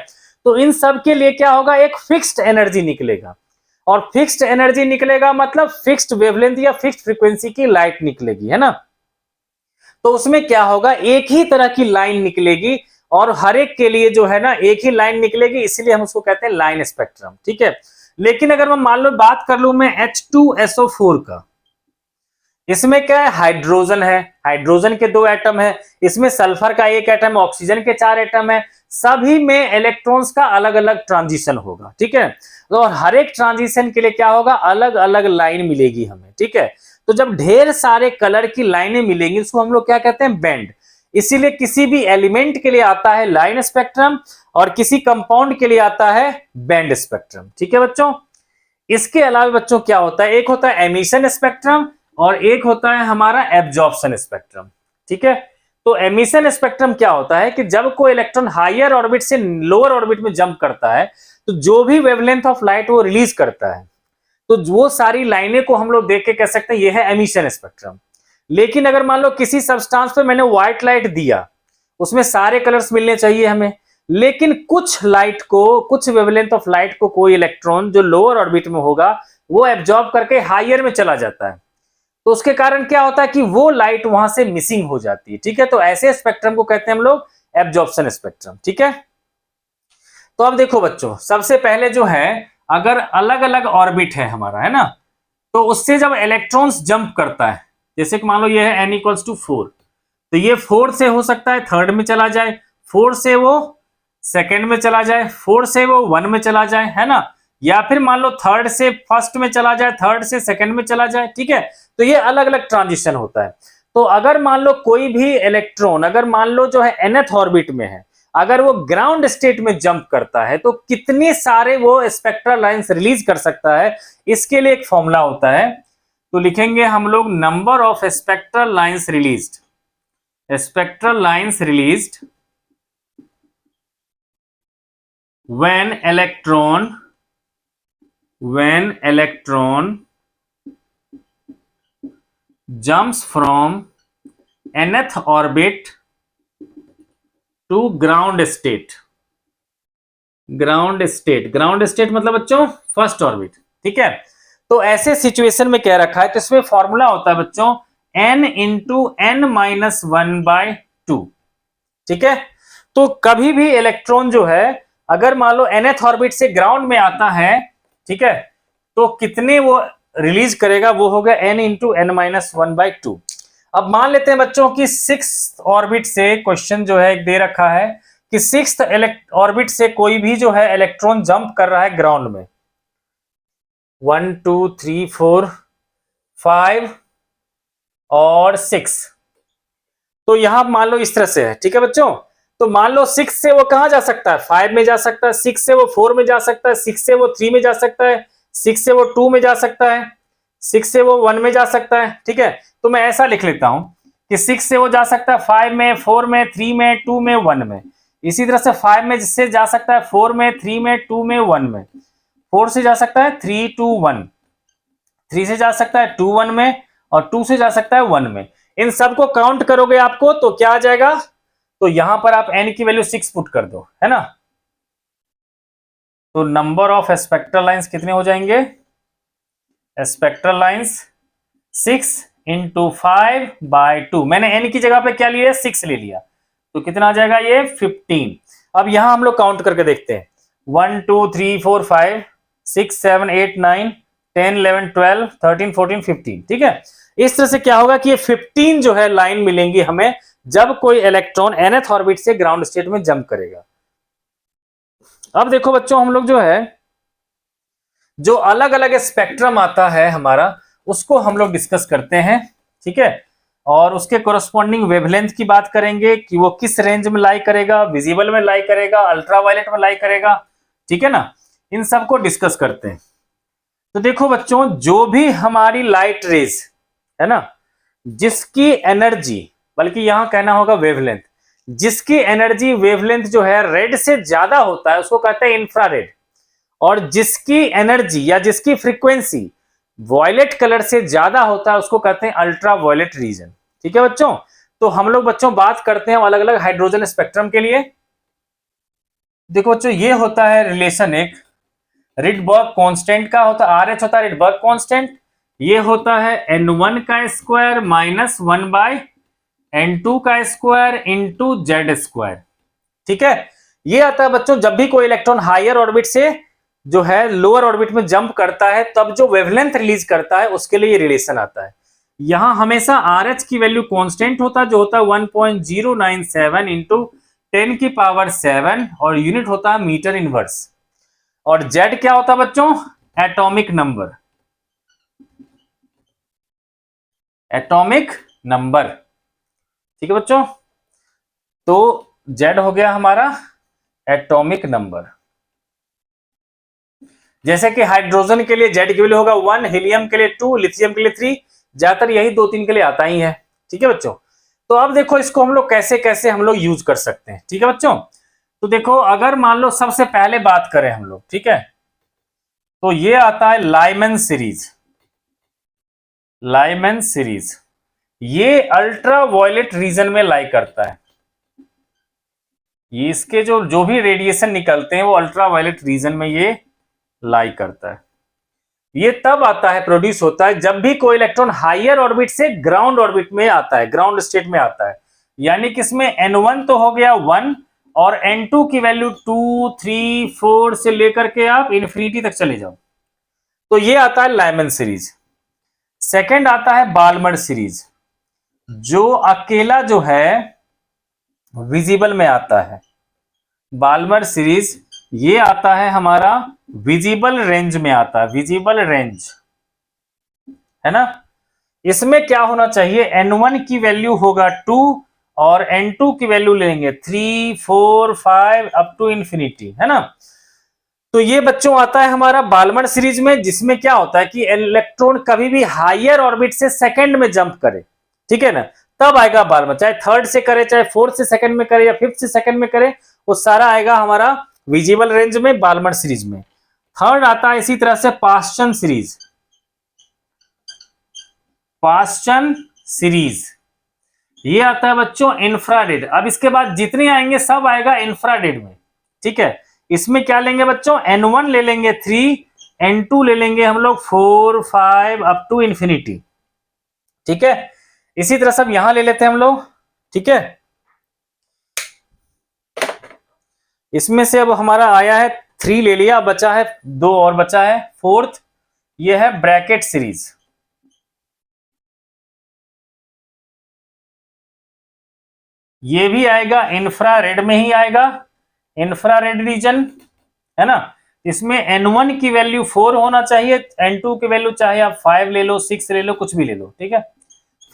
तो इन सब के लिए क्या होगा, एक फिक्स्ड एनर्जी निकलेगा, और फिक्स्ड एनर्जी निकलेगा मतलब फिक्स्ड वेवलेंथ या फिक्स्ड फ्रीक्वेंसी की लाइट निकलेगी, है ना। तो उसमें क्या होगा, एक ही तरह की लाइन निकलेगी और हर एक के लिए जो है ना एक ही लाइन निकलेगी, इसलिए हम उसको कहते हैं लाइन स्पेक्ट्रम, ठीक है। लेकिन अगर मैं मान लो बात कर लूं मैं H2SO4 का, इसमें क्या है, हाइड्रोजन है, हाइड्रोजन के 2 एटम है, इसमें सल्फर का 1 एटम, ऑक्सीजन के 4 एटम है, सभी में इलेक्ट्रॉन्स का अलग अलग ट्रांजिशन होगा, ठीक है। तो और हर एक ट्रांजिशन के लिए क्या होगा, अलग अलग लाइन मिलेगी हमें, ठीक है। तो जब ढेर सारे कलर की लाइनें मिलेंगी उसको हम लोग क्या कहते हैं, बैंड। इसीलिए किसी भी एलिमेंट के लिए आता है लाइन स्पेक्ट्रम और किसी कंपाउंड के लिए आता है बैंड स्पेक्ट्रम, ठीक है बच्चों। इसके अलावा बच्चों क्या होता है, एक होता है एमिशन स्पेक्ट्रम और एक होता है हमारा एब्जॉर्प्शन स्पेक्ट्रम, ठीक है। तो एमिशन स्पेक्ट्रम क्या होता है कि जब कोई इलेक्ट्रॉन हायर ऑर्बिट से लोअर ऑर्बिट में जंप करता है तो जो भी वेवलेंथ ऑफ लाइट वो रिलीज करता है, तो वो सारी लाइनें को हम लोग देख के कह सकते हैं ये है एमिशन स्पेक्ट्रम। लेकिन अगर मान लो किसी सब्सटेंस पे मैंने व्हाइट लाइट दिया, उसमें सारे कलर्स मिलने चाहिए हमें, लेकिन कुछ लाइट को, कुछ वेवलेंथ ऑफ लाइट को कोई इलेक्ट्रॉन जो लोअर ऑर्बिट में होगा वो एब्जॉर्ब करके हायर में चला जाता है, तो उसके कारण क्या होता है कि वो लाइट वहां से मिसिंग हो जाती है, ठीक है। तो ऐसे स्पेक्ट्रम को कहते हैं हम लोग एब्जॉर्प्शन स्पेक्ट्रम, ठीक है। तो अब देखो बच्चों, सबसे पहले जो है अगर अलग अलग ऑर्बिट है हमारा, है ना, तो उससे जब इलेक्ट्रॉन्स जंप करता है, जैसे कि मान लो ये है n=4, तो ये 4 से हो सकता है थर्ड में चला जाए, 4 से वो सेकंड में चला जाए, 4 से वो 1 में चला जाए, है ना, या फिर मान लो थर्ड से फर्स्ट में चला जाए, थर्ड से सेकंड में चला जाए, ठीक है। तो ये अलग अलग ट्रांजिशन होता है। तो अगर मान लो कोई भी इलेक्ट्रॉन अगर मान लो जो है nth ऑर्बिट में है, अगर वो ग्राउंड स्टेट में जंप करता है तो कितने सारे वो स्पेक्ट्रल लाइंस रिलीज कर सकता है, इसके लिए एक फॉर्मूला होता है। तो लिखेंगे हम लोग number of spectral lines released, spectral lines released when electron jumps from nth orbit to ground state। Ground state मतलब बच्चों फर्स्ट ऑर्बिट, ठीक है। तो ऐसे सिचुएशन में क्या रखा है, तो इसमें फॉर्मूला होता है बच्चों n इंटू n-1/2, ठीक है। तो कभी भी इलेक्ट्रॉन जो है अगर मान लो nth ऑर्बिट से ग्राउंड में आता है, ठीक है, तो कितने वो रिलीज करेगा, वो होगा n इंटू n-1/2। अब मान लेते हैं बच्चों की 6th ऑर्बिट से क्वेश्चन जो है एक दे रखा है कि 6th ऑर्बिट से कोई भी जो है इलेक्ट्रॉन जंप कर रहा है ग्राउंड में, 1 2 3 4 5 और 6, तो यहां मान लो इस तरह से है, ठीक है बच्चों। तो मान लो 6 से वो कहां जा सकता है, 5 में जा सकता है, 6 से वो 4 में जा सकता है, 6 से वो 3 में जा सकता है, 6 से वो 2 में जा सकता है, 6 से वो 1 में जा सकता है, ठीक है। तो मैं ऐसा लिख लेता हूं कि 6 से वो जा सकता है 5 में, 4 में, 3 में, 2 में, 1 में। इसी तरह से 5 में से जा सकता है 4 में, 3 में, 2 में, 1 में। 4 से जा सकता है 3 2 1, 3 से जा सकता है 2 1 में, और 2 से जा सकता है 1 में। इन सबको काउंट करोगे आपको तो क्या आ जाएगा, तो यहां पर आप n की वैल्यू 6 पुट कर दो, है ना। तो नंबर ऑफ स्पेक्ट्रल लाइंस कितने हो जाएंगे, स्पेक्ट्रल लाइंस 6 इंटू 5/2, मैंने n की जगह पे क्या लिया, 6 ले लिया, तो कितना आ जाएगा ये 15। अब यहां हम लोग काउंट करके देखते हैं 1 2 3 4 5 6 7 8 9 10 11 12 13 14 15, ठीक है। इस तरह से क्या होगा कि ये 15 जो है लाइन मिलेंगी हमें जब कोई इलेक्ट्रॉन nth ऑर्बिट से ग्राउंड स्टेट में जंप करेगा। अब देखो बच्चों, हम लोग जो है जो अलग अलग स्पेक्ट्रम आता है हमारा उसको हम लोग डिस्कस करते हैं, ठीक है। और उसके कोरस्पॉन्डिंग वेवलेंथ की बात करेंगे कि वो किस रेंज में लाई करेगा, विजिबल में लाई करेगा, अल्ट्रावायलेट में लाई करेगा, ठीक है ना। इन सब को डिस्कस करते हैं। तो देखो बच्चों, जो भी हमारी लाइट रेज है ना, जिसकी एनर्जी, बल्कि यहां कहना होगा वेवलेंथ, जिसकी एनर्जी वेवलेंथ जो है रेड से ज्यादा होता है उसको कहते हैं इंफ्रारेड, और जिसकी एनर्जी या जिसकी फ्रीक्वेंसी वॉयलेट कलर से ज्यादा होता है उसको कहते हैं अल्ट्रा वॉयलेट रीजन। ठीक है बच्चों, तो हम लोग बच्चों बात करते हैं अलग अलग हाइड्रोजन स्पेक्ट्रम के लिए। देखो बच्चों, ये होता है रिलेशन एक रिडबर्ग कांस्टेंट का होता है, RH होता है रिडबर्ग कांस्टेंट। ये होता है N1 का स्क्वायर माइनस 1/N2 का स्क्वायर इंटू जेड स्क्वायर। ठीक है, ये आता है बच्चों जब भी कोई इलेक्ट्रॉन हायर ऑर्बिट से जो है लोअर ऑर्बिट में जंप करता है तब जो वेवलेंथ रिलीज करता है उसके लिए ये रिलेशन आता है। यहां हमेशा RH की वैल्यू कांस्टेंट होता है जो होता है 1.097 इंटू 10 की पावर 7 और यूनिट होता है मीटर इनवर्स। और जेड क्या होता है बच्चों? Atomic number, atomic number. ठीक है बच्चों, तो जेड हो गया हमारा एटॉमिक नंबर। जैसे कि हाइड्रोजन के लिए जेड की वैल्यू होगा 1, हीलियम के लिए 2, लिथियम के लिए 3, ज्यादातर यही 2-3 के लिए आता ही है। ठीक है बच्चों, तो अब देखो इसको हम लोग कैसे कैसे हम लोग यूज कर सकते हैं। ठीक है बच्चों, तो देखो अगर मान लो सबसे पहले बात करें हम लोग, ठीक है, तो ये आता है लाइमन सीरीज। लाइमन सीरीज ये अल्ट्रा वायलेट रीजन में लाई करता है। ये इसके जो जो भी रेडिएशन निकलते हैं वो अल्ट्रा वायलेट रीजन में ये लाई करता है। ये तब आता है, प्रोड्यूस होता है जब भी कोई इलेक्ट्रॉन हायर ऑर्बिट से ग्राउंड ऑर्बिट में आता है, ग्राउंड स्टेट में आता है। यानी कि इसमें N1 तो हो गया 1 और N2 की वैल्यू 2, 3, 4 से लेकर के आप इन्फिनिटी तक चले जाओ, तो ये आता है लाइमन सीरीज। सेकंड आता है बाल्मर सीरीज, जो अकेला जो है विजिबल में आता है। बाल्मर सीरीज ये आता है हमारा विजिबल रेंज में आता है, विजिबल रेंज है ना। इसमें क्या होना चाहिए, N1 की वैल्यू होगा 2 और N2 की वैल्यू लेंगे 3, 4, 5 अप टू इंफिनिटी, है ना। तो ये बच्चों आता है हमारा बाल्मर सीरीज में, जिसमें क्या होता है कि इलेक्ट्रॉन कभी भी हायर ऑर्बिट से सेकंड में जंप करे, ठीक है ना, तब आएगा बाल्मर। चाहे थर्ड से करे, चाहे फोर्थ से सेकंड में करे या फिफ्थ से सेकंड में करे, वो सारा आएगा हमारा विजिबल रेंज में बाल्मर सीरीज में। थर्ड आता है इसी तरह से पास्चन सीरीज। पास्चन सीरीज ये आता है बच्चों इंफ्रारेड। अब इसके बाद जितने आएंगे सब आएगा इंफ्रारेड में। ठीक है, इसमें क्या लेंगे बच्चों, N1 ले लेंगे 3, N2 ले लेंगे हम लोग 4, 5 अप टू इंफिनिटी। ठीक है, इसी तरह सब यहां ले लेते हैं हम लोग। ठीक है, इसमें से अब हमारा आया है 3 ले लिया, बचा है 2 और बचा है फोर्थ, ये है ब्रैकेट सीरीज। ये भी आएगा इंफ्रारेड में ही आएगा, इंफ्रारेड रीजन, है ना। इसमें N1 की वैल्यू 4 होना चाहिए, N2 की वैल्यू चाहे आप 5 ले लो, 6 ले लो, कुछ भी ले लो। ठीक है,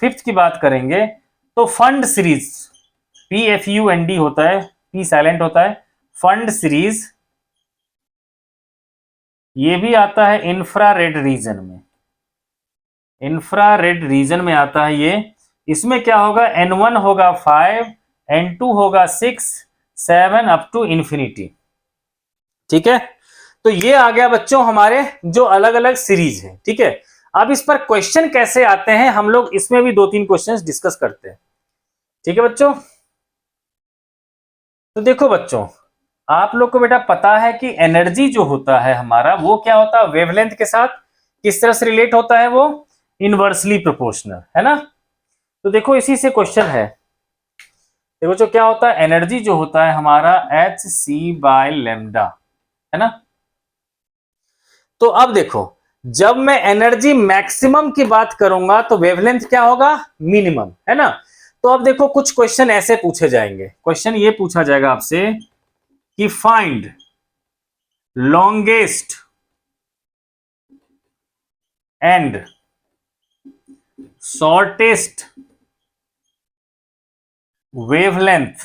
फिफ्थ की बात करेंगे तो फंड सीरीज, PFUND होता है, P साइलेंट होता है, फंड सीरीज ये भी आता है इंफ्रारेड रीजन में, इंफ्रारेड रीजन में आता है ये। इसमें क्या होगा, N1 होगा 5, N2 होगा 6, 7 अप टू इंफिनिटी। ठीक है, तो ये आ गया बच्चों हमारे जो अलग अलग सीरीज है। ठीक है, अब इस पर क्वेश्चन कैसे आते हैं हम लोग इसमें भी 2-3 क्वेश्चंस डिस्कस करते हैं। ठीक है बच्चों, तो देखो बच्चों, आप लोग को बेटा पता है कि एनर्जी जो होता है हमारा वो क्या होता है, वेवलेंथ के साथ किस तरह से रिलेट होता है, वो इनवर्सली प्रोपोर्शनल, है ना। तो देखो इसी से क्वेश्चन है। देखो जो क्या होता है, एनर्जी जो होता है हमारा hc/λ, है ना। तो अब देखो, जब मैं एनर्जी मैक्सिमम की बात करूंगा तो वेवलेंथ क्या होगा, मिनिमम, है ना। तो अब देखो कुछ क्वेश्चन ऐसे पूछे जाएंगे, क्वेश्चन ये पूछा जाएगा आपसे कि find longest and shortest wavelength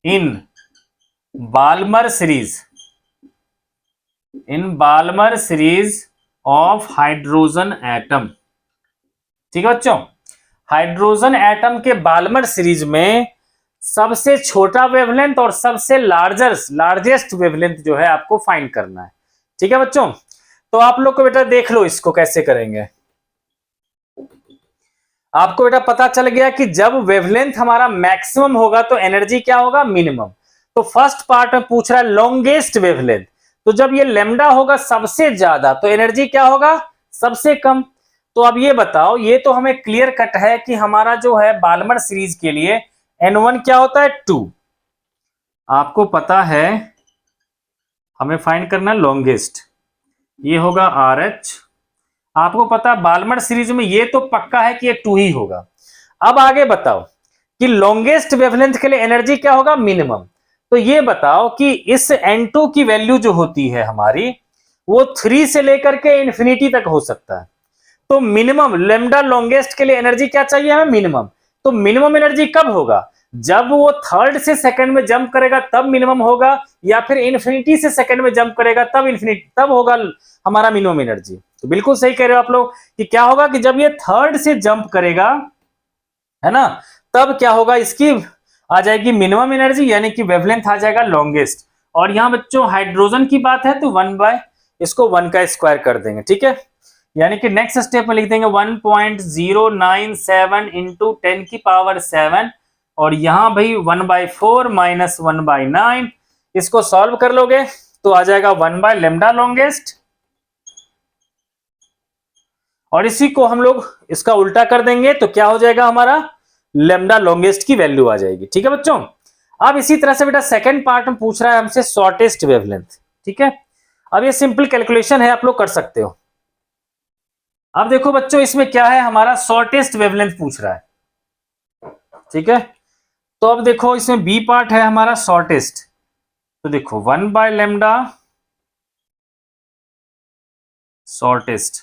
in Balmer series, in Balmer series of hydrogen atom. ठीक है बच्चों, हाइड्रोजन एटम के बाल्मर सीरीज में सबसे छोटा वेवलेंथ और सबसे लार्जेस्ट वेवलेंथ जो है आपको फाइंड करना है। ठीक है बच्चों, तो आप लोग को बेटा देख लो इसको कैसे करेंगे। आपको बेटा पता चल गया कि जब वेवलेंथ हमारा मैक्सिमम होगा तो एनर्जी क्या होगा, मिनिमम। तो फर्स्ट पार्ट में पूछ रहा है लॉन्गेस्ट वेवलेंथ, तो जब ये लेमडा होगा सबसे ज्यादा तो एनर्जी क्या होगा, सबसे कम। तो अब ये बताओ, ये तो हमें क्लियर कट है कि हमारा जो है बाल्मर सीरीज के लिए N1 क्या होता है, 2। आपको पता है हमें फाइंड करना है लॉन्गेस्ट, ये होगा RH। आपको पता है बाल्मर सीरीज में ये तो पक्का है कि ये 2 ही होगा। अब आगे बताओ कि लॉन्गेस्ट वेवलेंथ के लिए एनर्जी क्या होगा, मिनिमम। तो ये बताओ कि इस N2 की वैल्यू जो होती है हमारी, वो 3 से लेकर के इंफिनिटी तक हो सकता है। तो मिनिमम लेमडा लॉन्गेस्ट के लिए एनर्जी क्या चाहिए हमें, मिनिमम। तो मिनिमम एनर्जी कब होगा, जब वो थर्ड से सेकंड में जंप करेगा तब मिनिमम होगा, या फिर इन्फिनिटी से सेकंड में जंप करेगा तब इन्फिनिटी, तब होगा हमारा मिनिमम एनर्जी। तो बिल्कुल सही कह रहे हो आप लोग कि क्या होगा कि जब ये थर्ड से जंप करेगा, है ना, तब क्या होगा, इसकी आ जाएगी मिनिमम एनर्जी, यानी कि वेवलेंथ आ जाएगा लॉन्गेस्ट। और यहां बच्चों हाइड्रोजन की बात है तो 1 इसको 1 का स्क्वायर कर देंगे। ठीक है, यानी कि नेक्स्ट स्टेप में लिख देंगे 1.097 इंटू 10 की पावर 7, और यहां भाई 1/4 माइनस 1/9, इसको सॉल्व कर लोगे तो आ जाएगा 1/लेमडा लॉन्गेस्ट, और इसी को हम लोग इसका उल्टा कर देंगे तो क्या हो जाएगा, हमारा लेमडा लॉन्गेस्ट की वैल्यू आ जाएगी। ठीक है बच्चों, अब इसी तरह से बेटा सेकंड पार्ट में पूछ रहा है हमसे शॉर्टेस्ट वेवलेंथ। ठीक है, अब ये सिंपल कैलकुलेशन है, आप लोग कर सकते हो। अब देखो बच्चों इसमें क्या है, हमारा शॉर्टेस्ट वेवलेंथ पूछ रहा है। ठीक है, तो अब देखो इसमें बी पार्ट है हमारा शॉर्टेस्ट, तो देखो 1/लेमडा शॉर्टेस्ट।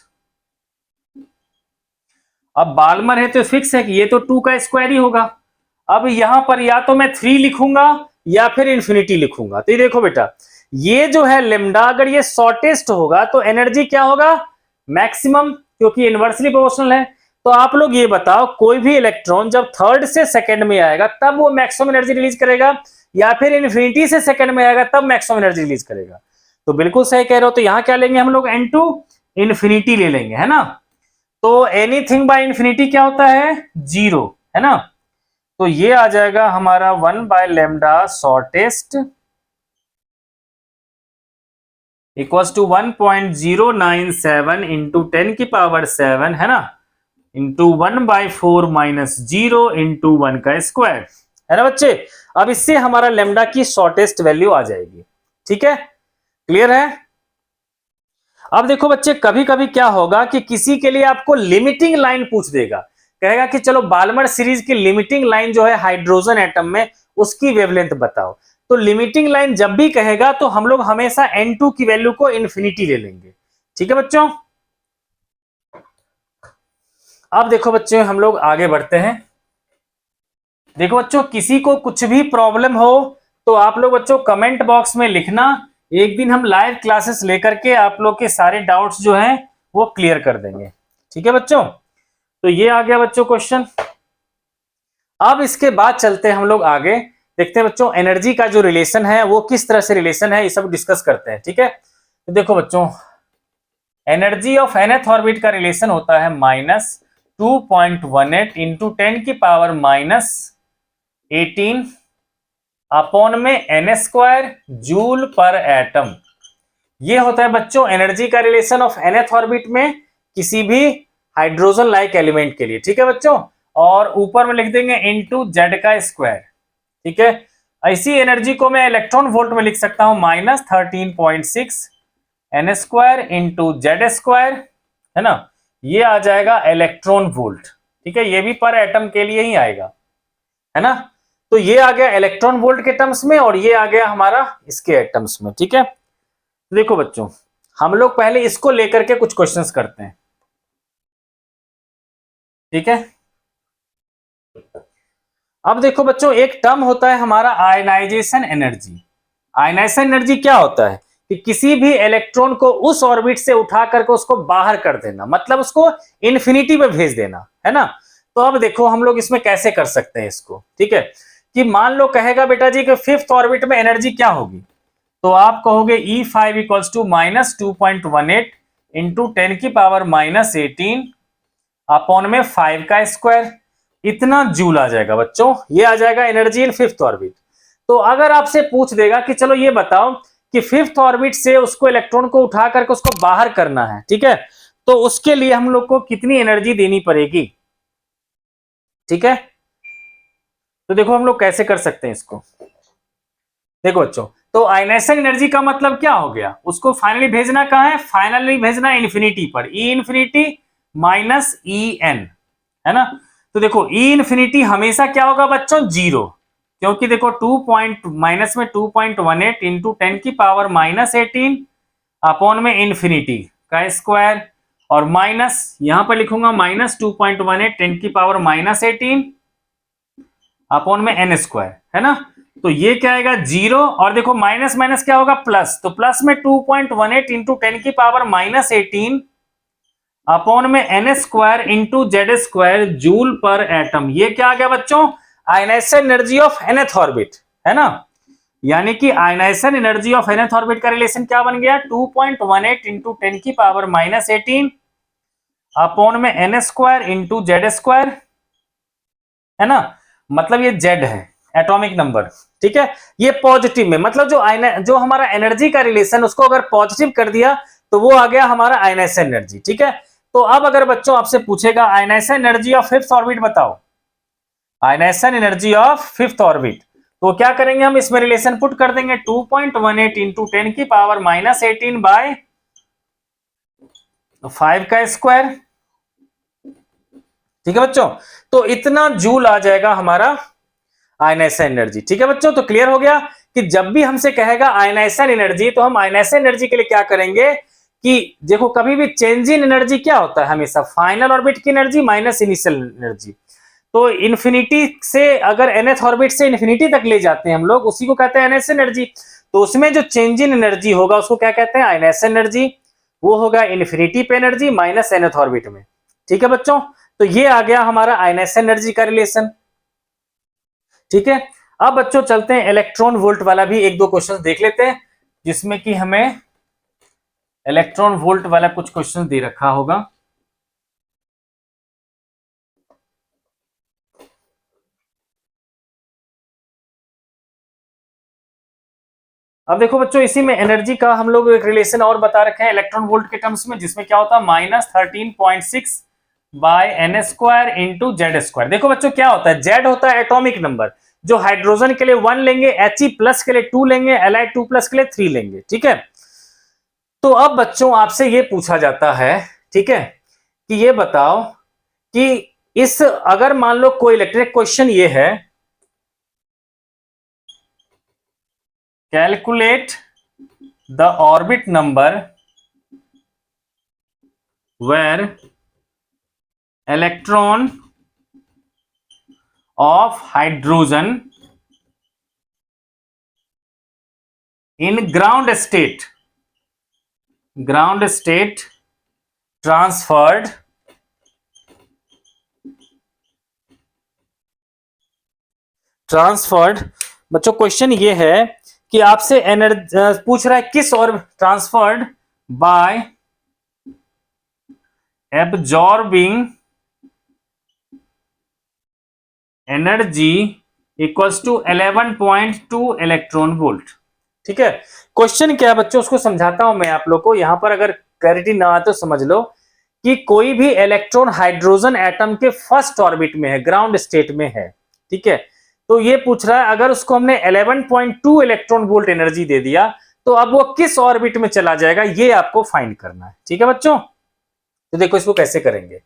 अब बाल्मर है तो फिक्स है कि ये तो 2 का स्क्वायर ही होगा। अब यहां पर या तो मैं 3 लिखूंगा या फिर इंफिनिटी लिखूंगा। तो ये देखो बेटा, ये जो है लेमडा अगर ये शॉर्टेस्ट होगा तो एनर्जी क्या होगा, मैक्सिमम, क्योंकि इनवर्सली प्रोपोर्शनल है। तो आप लोग ये बताओ, कोई भी इलेक्ट्रॉन जब थर्ड से सेकंड में आएगा तब वो मैक्सिमम एनर्जी रिलीज करेगा, या फिर इन्फिनिटी से सेकंड में आएगा तब मैक्सिमम एनर्जी रिलीज करेगा। तो बिल्कुल सही कह रहे हो, तो यहां क्या लेंगे हम लोग, N2 इन्फिनिटी ले लेंगे, है ना। तो एनीथिंग बाय इन्फिनिटी क्या होता है, 0, है ना। तो ये आ जाएगा हमारा 1/लेमडा शॉर्टेस्ट इक्वल्स टू 1.097 इंटू 10 की पावर 7, है ना, इंटू 1/4 माइनस 0 इंटू 1 का स्क्वायर, है ना बच्चे। अब इससे हमारा लेमडा की शॉर्टेस्ट वैल्यू आ जाएगी। ठीक है, क्लियर है। अब देखो बच्चे, कभी कभी क्या होगा कि किसी के लिए आपको लिमिटिंग लाइन पूछ देगा, कहेगा कि चलो बाल्मर सीरीज की लिमिटिंग लाइन जो है हाइड्रोजन एटम में, उसकी वेवलेंथ बताओ। तो लिमिटिंग लाइन जब भी कहेगा तो हम लोग हमेशा N2 की वैल्यू को इन्फिनिटी ले लेंगे। ठीक है बच्चों, अब देखो बच्चों हम लोग आगे बढ़ते हैं। देखो बच्चों, किसी को कुछ भी प्रॉब्लम हो तो आप लोग बच्चों कमेंट बॉक्स में लिखना, एक दिन हम लाइव क्लासेस लेकर के आप लोग के सारे डाउट्स जो हैं वो क्लियर कर देंगे। ठीक है बच्चों, तो ये आ गया बच्चों क्वेश्चन। अब इसके बाद चलते हैं हम लोग आगे, देखते हैं बच्चों एनर्जी का जो रिलेशन है वो किस तरह से रिलेशन है, ये सब डिस्कस करते हैं। ठीक है, तो देखो बच्चों, एनर्जी ऑफ nth ऑर्बिट का रिलेशन होता है -2.18 इंटू 10 की पावर -18 अपॉन में n² जूल पर एटम। ये होता है बच्चों एनर्जी का रिलेशन ऑफ nth ऑर्बिट में किसी भी हाइड्रोजन लाइक एलिमेंट के लिए। ठीक है बच्चों, और ऊपर में लिख देंगे इनटू जेड का स्क्वायर। ठीक है, ऐसी एनर्जी को मैं इलेक्ट्रॉन वोल्ट में लिख सकता हूं -13.6 n² इंटू जेड², है ना, ये आ जाएगा इलेक्ट्रॉन वोल्ट। ठीक है, ये भी पर एटम के लिए ही आएगा, है ना। तो ये आ गया इलेक्ट्रॉन वोल्ट के टर्म्स में, और ये आ गया हमारा इसके टर्म्स में। ठीक है, देखो बच्चों, हम लोग पहले इसको लेकर के कुछ क्वेश्चंस करते हैं। ठीक है, अब देखो बच्चों, एक टर्म होता है हमारा आयनाइजेशन एनर्जी। आयनाइजेशन एनर्जी क्या होता है कि किसी भी इलेक्ट्रॉन को उस ऑर्बिट से उठा करके उसको बाहर कर देना, मतलब उसको इन्फिनिटी पे भेज देना, है ना। तो अब देखो हम लोग इसमें कैसे कर सकते हैं इसको, ठीक है। कि मान लो कहेगा बेटा जी कि फिफ्थ ऑर्बिट में एनर्जी क्या होगी, तो आप कहोगे E5 इक्वल्स टू -2.18 इंटू 10 की पावर -18 अपॉन में 5 का स्क्वायर, इतना जूल आ जाएगा बच्चों, ये आ जाएगा एनर्जी इन फिफ्थ ऑर्बिट। तो अगर आपसे पूछ देगा कि चलो ये बताओ कि फिफ्थ ऑर्बिट से उसको इलेक्ट्रॉन को उठा करके उसको बाहर करना है, ठीक है, तो उसके लिए हम लोग को कितनी एनर्जी देनी पड़ेगी, ठीक है। तो देखो हम लोग कैसे कर सकते हैं इसको। देखो बच्चों, तो आयनाइजेशन एनर्जी का मतलब क्या हो गया, उसको फाइनली भेजना कहां है, फाइनली भेजना इन्फिनिटी पर, ई इन्फिनिटी माइनस ई एन, है ना। तो देखो ई इन्फिनिटी हमेशा क्या होगा बच्चों, जीरो, क्योंकि देखो माइनस में 2.18 इंटू 10 की पावर -18 अपॉन में इन्फिनिटी का स्क्वायर, और माइनस यहां पर लिखूंगा -2.18 10 की पावर -18 अपॉन में एन स्क्वायर, है ना। तो ये क्या आएगा, जीरो, और देखो माइनस माइनस क्या होगा, प्लस, तो प्लस में 2.18 इंटू 10 की पावर -18 अपॉन में n square into z square joule per atom. ये क्या आ गया बच्चों, ionization energy of nth orbit, है ना। यानी कि ionization energy of nth orbit का रिलेशन क्या बन गया, 2.18 इंटू 10 की पावर -18 अपॉन में n square into z square, है ना। मतलब ये जेड है एटॉमिक नंबर, ठीक है। ये पॉजिटिव में, मतलब जो हमारा एनर्जी का रिलेशन उसको अगर पॉजिटिव कर दिया तो वो आ गया हमारा आयनाइजेशन एनर्जी, ठीक है। तो अब अगर बच्चों आपसे पूछेगा ionisation energy of fifth orbit बताओ, ionisation energy of fifth orbit, तो क्या करेंगे हम इसमें रिलेशन पुट कर देंगे 2.18 इंटू 10 की पावर -18 बाय 5 का स्क्वायर, ठीक है बच्चों। तो इतना जूल आ जाएगा हमारा आयनाइजेशन एनर्जी, ठीक है बच्चों। तो क्लियर हो गया कि जब भी हमसे कहेगा आयनाइजेशन एनर्जी, तो हम आयनाइजेशन एनर्जी के लिए क्या करेंगे कि देखो कभी भी चेंज इन एनर्जी क्या होता है, हमेशा फाइनल ऑर्बिट की एनर्जी माइनस इनिशियल एनर्जी। तो इन्फिनिटी से अगर nth ऑर्बिट से इन्फिनिटी तक ले जाते हैं हम लोग, उसी को कहते हैं आयनाइजेशन एनर्जी। तो उसमें जो चेंज इन एनर्जी होगा उसको क्या कहते हैं, आयनाइजेशन एनर्जी। वो होगा इन्फिनिटी पे एनर्जी माइनस nth ऑर्बिट में, ठीक है बच्चों। तो ये आ गया हमारा आयनाइजेशन एनर्जी का रिलेशन, ठीक है। अब बच्चों चलते हैं इलेक्ट्रॉन वोल्ट वाला भी एक दो क्वेश्चन देख लेते हैं, जिसमें कि हमें इलेक्ट्रॉन वोल्ट वाला कुछ क्वेश्चन दे रखा होगा। अब देखो बच्चों, इसी में एनर्जी का हम लोग एक रिलेशन और बता रखे हैं इलेक्ट्रॉन वोल्ट के टर्म्स में, जिसमें क्या होता है -13.6 by n square into z square. देखो बच्चों क्या होता है, जेड होता है एटॉमिक नंबर, जो हाइड्रोजन के लिए 1 लेंगे, He+ के लिए 2 लेंगे, Li2+ के लिए 3 लेंगे, ठीक है। तो अब बच्चों आपसे ये पूछा जाता है, ठीक है, कि ये बताओ कि इस अगर मान लो कोई इलेक्ट्रिक क्वेश्चन ये है, calculate the orbit number where electron of hydrogen in ground state transferred बच्चों क्वेश्चन ये है कि आपसे एनर्जी पूछ रहा है किस और transferred by absorbing energy equals to 11.2 electron volt, ठीक है। क्वेश्चन क्या है बच्चों, उसको समझाता हूं मैं आप लोग को, यहां पर अगर क्लैरिटी ना आए तो समझ लो कि कोई भी इलेक्ट्रॉन हाइड्रोजन एटम के फर्स्ट ऑर्बिट में है, ग्राउंड स्टेट में है, ठीक है। तो ये पूछ रहा है अगर उसको हमने 11.2 इलेक्ट्रॉन वोल्ट एनर्जी दे दिया तो अब वो किस ऑर्बिट में चला जाएगा, ये आपको फाइंड करना है, ठीक है बच्चों। तो देखो इसको कैसे करेंगे,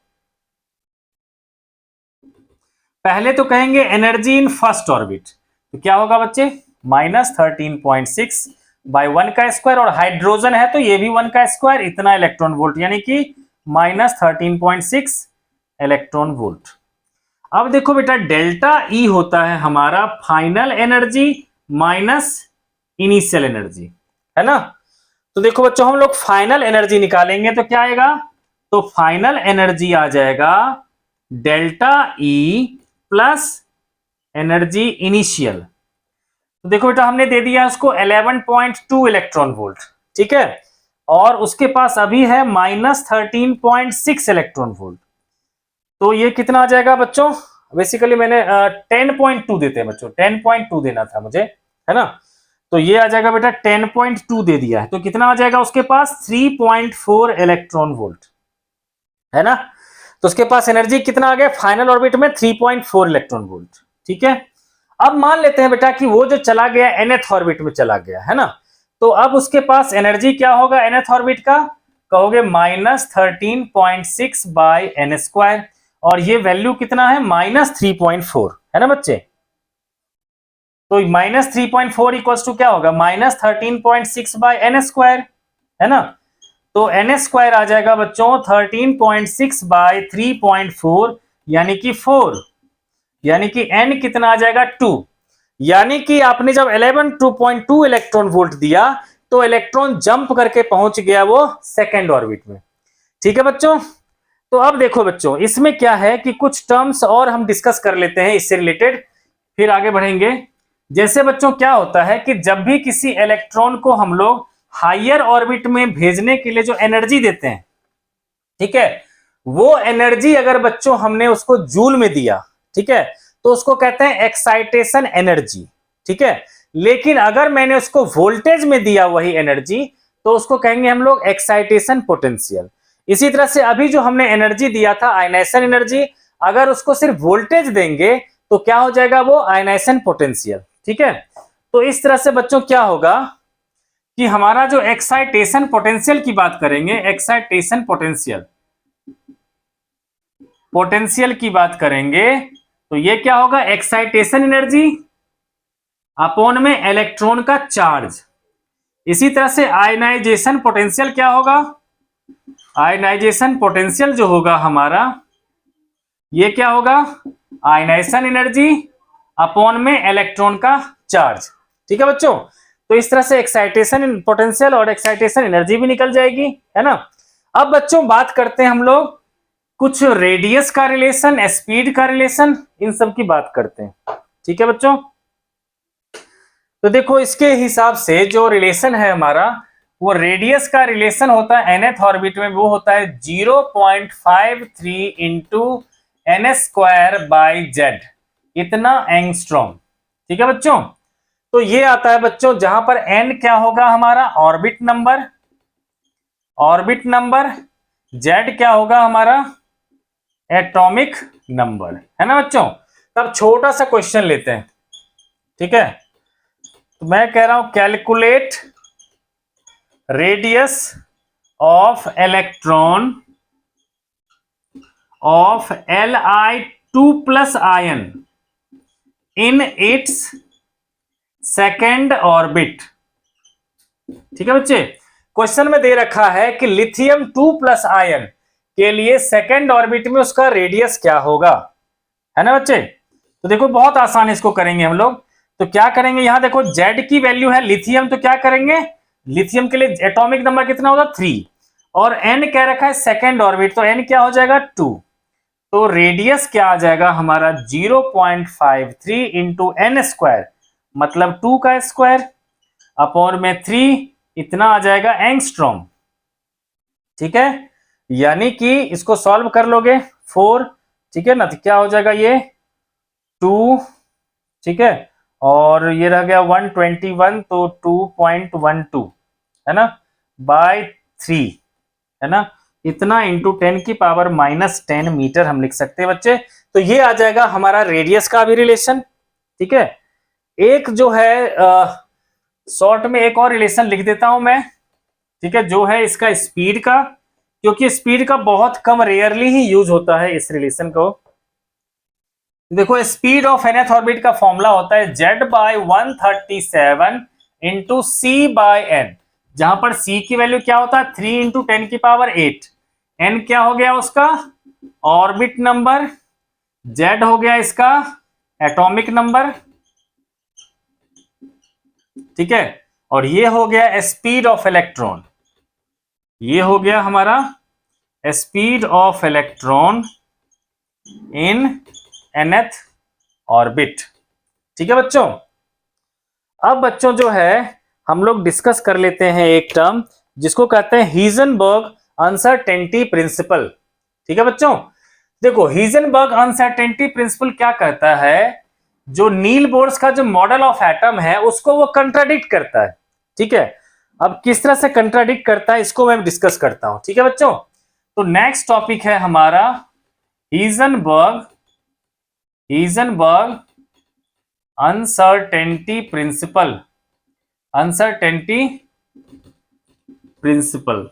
पहले तो कहेंगे एनर्जी इन फर्स्ट ऑर्बिट, तो क्या होगा बच्चे, -13.6 बाय 1 का स्क्वायर, और हाइड्रोजन है तो ये भी 1 का स्क्वायर, इतना इलेक्ट्रॉन वोल्ट, यानी कि -13.6 इलेक्ट्रॉन वोल्ट। अब देखो बेटा डेल्टा ई होता है हमारा final energy minus initial energy, है ना। तो देखो बच्चों हम लोग फाइनल एनर्जी निकालेंगे तो क्या आएगा, तो फाइनल एनर्जी आ जाएगा delta E plus energy initial. तो देखो बेटा हमने दे दिया उसको 11.2 इलेक्ट्रॉन वोल्ट, ठीक है, और उसके पास अभी है -13.6 इलेक्ट्रॉन वोल्ट। तो ये कितना आ जाएगा बच्चों, बेसिकली मैंने 10.2 देते हैं बच्चों, 10.2 देना था मुझे, है ना। तो ये आ जाएगा बेटा 10.2 दे दिया है, तो कितना आ जाएगा उसके पास 3.4 इलेक्ट्रॉन वोल्ट, है ना। तो उसके पास एनर्जी कितना आ गया फाइनल ऑर्बिट में 3.4 इलेक्ट्रॉन वोल्ट, ठीक है। अब मान लेते हैं बेटा कि वो जो चला गया nth ऑर्बिट में चला गया, है ना। तो अब उसके पास एनर्जी क्या होगा nth ऑर्बिट का, कहोगे -13.6 बाई एन स्क्वायर, और ये वैल्यू कितना है -3.4, है ना बच्चे। तो -3.4 इक्वल्स टू क्या होगा -13.6 बाई एन स्क्वायर, है ना। तो एन स्क्वायर आ जाएगा बच्चों 13.6 बाई 3.4 यानी कि 4, यानी कि n कितना आ जाएगा 2, यानी कि आपने जब 11.2 इलेक्ट्रॉन वोल्ट दिया तो इलेक्ट्रॉन जंप करके पहुंच गया वो सेकेंड ऑर्बिट में, ठीक है बच्चों। तो अब देखो बच्चों इसमें क्या है कि कुछ टर्म्स और हम डिस्कस कर लेते हैं इससे रिलेटेड, फिर आगे बढ़ेंगे। जैसे बच्चों क्या होता है कि जब भी किसी इलेक्ट्रॉन को हम लोग हायर ऑर्बिट में भेजने के लिए जो एनर्जी देते हैं, ठीक है, वो एनर्जी अगर बच्चों हमने उसको जूल में दिया, ठीक है, तो उसको कहते हैं एक्साइटेशन एनर्जी, ठीक है। लेकिन अगर मैंने उसको वोल्टेज में दिया वही एनर्जी तो उसको कहेंगे हम लोग एक्साइटेशन पोटेंशियल। इसी तरह से अभी जो हमने एनर्जी दिया था आयनाइजेशन एनर्जी, अगर उसको सिर्फ वोल्टेज देंगे तो क्या हो जाएगा वो आयनाइजेशन पोटेंशियल, ठीक है। तो इस तरह से बच्चों क्या होगा कि हमारा जो एक्साइटेशन पोटेंशियल की बात करेंगे, एक्साइटेशन पोटेंशियल पोटेंशियल की बात करेंगे तो ये क्या होगा एक्साइटेशन एनर्जी अपॉन में इलेक्ट्रॉन का चार्ज। इसी तरह से आयनाइजेशन पोटेंशियल क्या होगा, आयनाइजेशन पोटेंशियल जो होगा हमारा ये क्या होगा आयनाइजेशन एनर्जी अपॉन में इलेक्ट्रॉन का चार्ज, ठीक है बच्चों। तो इस तरह से एक्साइटेशन पोटेंशियल और एक्साइटेशन एनर्जी भी निकल जाएगी, है ना। अब बच्चों बात करते हैं हम लोग कुछ रेडियस का रिलेशन, स्पीड का रिलेशन, इन सब की बात करते हैं, ठीक है बच्चों। तो देखो इसके हिसाब से जो रिलेशन है हमारा वो रेडियस का रिलेशन होता है nth ऑर्बिट में, वो होता है 0.53 into n square by z, इतना एंगस्ट्रॉम, ठीक है बच्चों। तो ये आता है बच्चों जहां पर n क्या होगा हमारा orbit number, orbit number, Z क्या होगा हमारा एटॉमिक नंबर, है ना बच्चों। तब छोटा सा क्वेश्चन लेते हैं, ठीक है। तो मैं कह रहा हूं calculate radius of electron of Li2+ ion in its second orbit, ठीक है बच्चे। क्वेश्चन में दे रखा है कि लिथियम 2+ आयन के लिए सेकेंड ऑर्बिट में उसका रेडियस क्या होगा, है ना बच्चे। तो देखो बहुत आसान इसको करेंगे हम लोग। तो क्या करेंगे यहां देखो Z की वैल्यू है लिथियम, तो क्या करेंगे लिथियम के लिए एटॉमिक नंबर कितना होगा 3, और n कह रखा है सेकेंड ऑर्बिट, तो n क्या हो जाएगा 2। तो रेडियस क्या आ जाएगा हमारा 0.53 इंटू एन स्क्वायर, मतलब 2 का स्क्वायर अपॉन में 3, इतना आ जाएगा एंगस्ट्रॉम, ठीक है। यानी कि इसको सॉल्व कर लोगे 4, ठीक है ना, तो क्या हो जाएगा ये 2, ठीक है, और ये रह गया 121, तो 2.12, है ना, बाय 3, है ना, इतना इंटू 10 की पावर -10 मीटर हम लिख सकते हैं बच्चे। तो ये आ जाएगा हमारा रेडियस का भी रिलेशन, ठीक है। एक जो है शॉर्ट में एक और रिलेशन लिख देता हूं मैं, ठीक है, जो है इसका स्पीड का, क्योंकि स्पीड का बहुत कम रेयरली ही यूज होता है इस रिलेशन को। देखो स्पीड ऑफ nth ऑर्बिट का फॉर्मूला होता है Z/137 इंटू सी बाय एन, जहां पर c की वैल्यू क्या होता है 3 इंटू 10 की पावर 8, n क्या हो गया उसका ऑर्बिट नंबर, z हो गया इसका एटॉमिक नंबर, ठीक है। और ये हो गया स्पीड ऑफ इलेक्ट्रॉन, ये हो गया हमारा speed of electron in nth orbit. ठीक है बच्चों, अब बच्चों जो है हम लोग डिस्कस कर लेते हैं एक टर्म जिसको कहते हैं हीजनबर्ग अनसर्टेनिटी प्रिंसिपल। ठीक है बच्चों, देखो हीजनबर्ग अनसर्टेनिटी प्रिंसिपल क्या कहता है, जो नील बोर्स का जो मॉडल ऑफ एटम है उसको वो कंट्राडिक्ट करता है। ठीक है, अब किस तरह से कंट्राडिक्ट करता है इसको मैं डिस्कस करता हूं। ठीक है बच्चों, तो नेक्स्ट टॉपिक है हमारा Heisenberg uncertainty principle. Uncertainty principle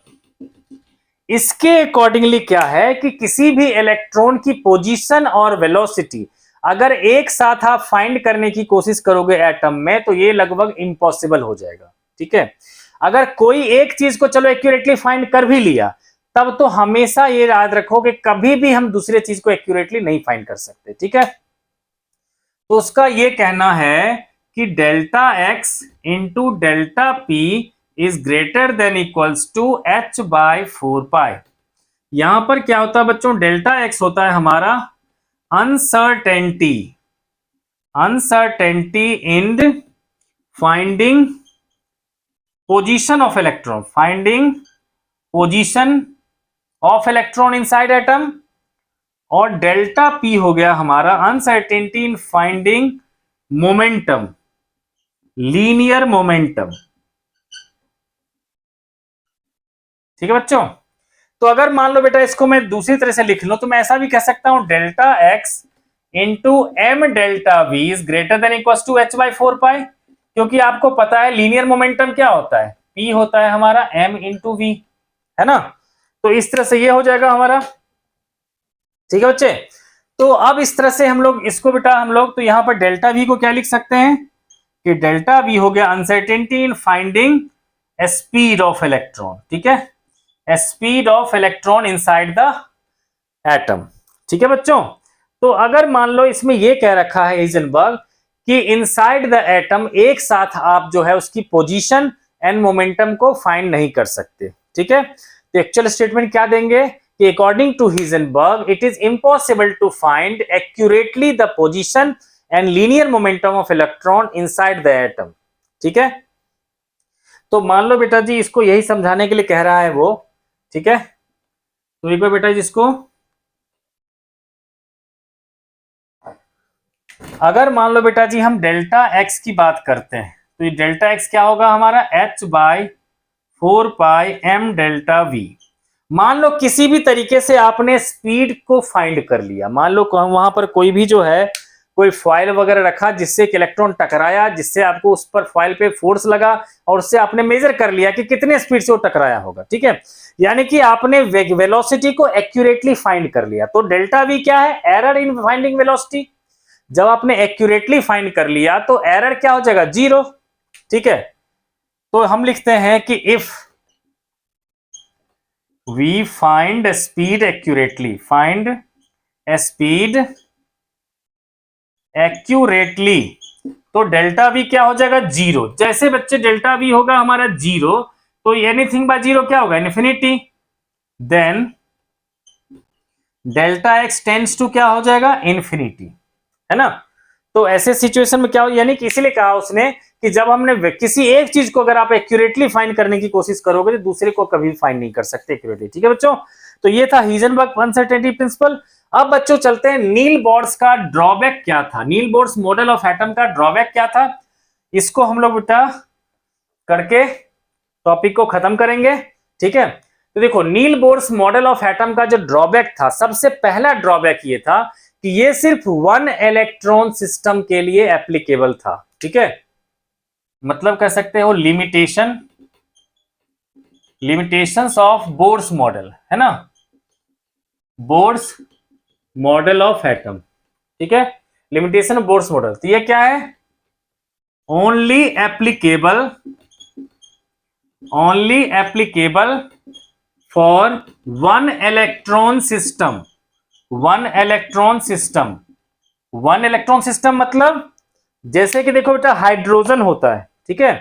इसके अकॉर्डिंगली क्या है कि किसी भी इलेक्ट्रॉन की पोजीशन और वेलोसिटी अगर एक साथ आप फाइंड करने की कोशिश करोगे एटम में तो ये लगभग इम्पॉसिबल हो जाएगा। ठीक है, अगर कोई एक चीज को चलो एक्यूरेटली फाइंड कर भी लिया तब तो हमेशा ये याद रखो कि कभी भी हम दूसरे चीज को एक्यूरेटली नहीं फाइंड कर सकते। ठीक है, तो उसका ये कहना है कि delta x into delta p is greater than equals to h by 4 pi. यहां पर क्या होता है बच्चों, डेल्टा एक्स होता है हमारा uncertainty in finding position of electron, finding position of electron inside atom, और डेल्टा पी हो गया हमारा uncertainty in finding momentum, linear momentum. ठीक है बच्चों, तो अगर मान लो बेटा इसको मैं दूसरी तरह से लिख लूं तो मैं ऐसा भी कह सकता हूं delta x into m delta v is greater than equal to h by 4 pi, क्योंकि आपको पता है लीनियर मोमेंटम क्या होता है, p होता है हमारा m इंटू वी, है ना। तो इस तरह से ये हो जाएगा हमारा। ठीक है बच्चे, तो अब इस तरह से हम लोग इसको बेटा हम लोग तो यहां पर डेल्टा वी को क्या लिख सकते हैं कि डेल्टा वी हो गया uncertainty in finding speed of electron. ठीक है, speed of electron inside the atom. ठीक है बच्चों, तो अगर मान लो इसमें यह कह रखा है हीजनबर्ग कि इनसाइड द एटम एक साथ आप जो है उसकी पोजीशन एंड मोमेंटम को फाइंड नहीं कर सकते। ठीक है, तो एक्चुअल स्टेटमेंट क्या देंगे कि according to Heisenberg it is impossible to find accurately the position and linear momentum of electron inside the atom. ठीक है, तो मान लो बेटा जी इसको यही समझाने के लिए कह रहा है वो। ठीक है, तो एक बार बेटा जी इसको अगर मान लो बेटा जी हम डेल्टा एक्स की बात करते हैं तो ये डेल्टा एक्स क्या होगा हमारा h by 4 pi m delta v। मान लो किसी भी तरीके से आपने स्पीड को फाइंड कर लिया, मान लो वहां पर कोई भी जो है कोई फॉइल वगैरह रखा जिससे एक इलेक्ट्रॉन टकराया, जिससे आपको उस पर फॉइल पे फोर्स लगा और उससे आपने मेजर कर लिया कि कितने स्पीड से वो टकराया होगा। ठीक है, यानी कि आपने वेलोसिटी को एक्यूरेटली फाइंड कर लिया। तो डेल्टा वी क्या है, एरर इन फाइंडिंग वेलोसिटी। जब आपने एक्यूरेटली फाइंड कर लिया तो एरर क्या हो जाएगा, 0। ठीक है, तो हम लिखते हैं कि if we find speed accurately, find speed accurately, तो डेल्टा वी क्या हो जाएगा, 0। जैसे बच्चे डेल्टा वी होगा हमारा 0 तो एनीथिंग बाय 0 क्या होगा, infinity. Then delta x tends to क्या हो जाएगा, इन्फिनिटी, है ना। तो ऐसे सिचुएशन में क्या हो, यानी कि इसीलिए कहा उसने कि जब हमने किसी एक चीज को अगर आप एक्यूरेटली फाइंड करने की कोशिश करोगे तो दूसरे को कभी फाइंड नहीं कर सकते एक्यूरेटली। ठीक है बच्चों, तो ये था हीजनबर्ग अनसर्टेनिटी प्रिंसिपल। अब बच्चों चलते हैं नील बोर्स का ड्रॉबैक क्या था, नील बोर्स मॉडल ऑफ एटम का ड्रॉबैक क्या था, इसको हम लोग बेटा करके टॉपिक को खत्म करेंगे। ठीक है, तो देखो नील बोर्स मॉडल ऑफ एटम का जो ड्रॉबैक था, सबसे पहला ड्रॉबैक ये था कि ये सिर्फ 1 इलेक्ट्रॉन सिस्टम के लिए एप्लीकेबल था। ठीक है, मतलब कह सकते हो लिमिटेशंस ऑफ बोर्स मॉडल, है ना, बोर्स मॉडल ऑफ एटम। ठीक है, लिमिटेशन ऑफ बोर्स मॉडल, तो ये क्या है, only applicable for 1 electron system. 1 electron system मतलब जैसे कि देखो बेटा हाइड्रोजन होता है। ठीक है,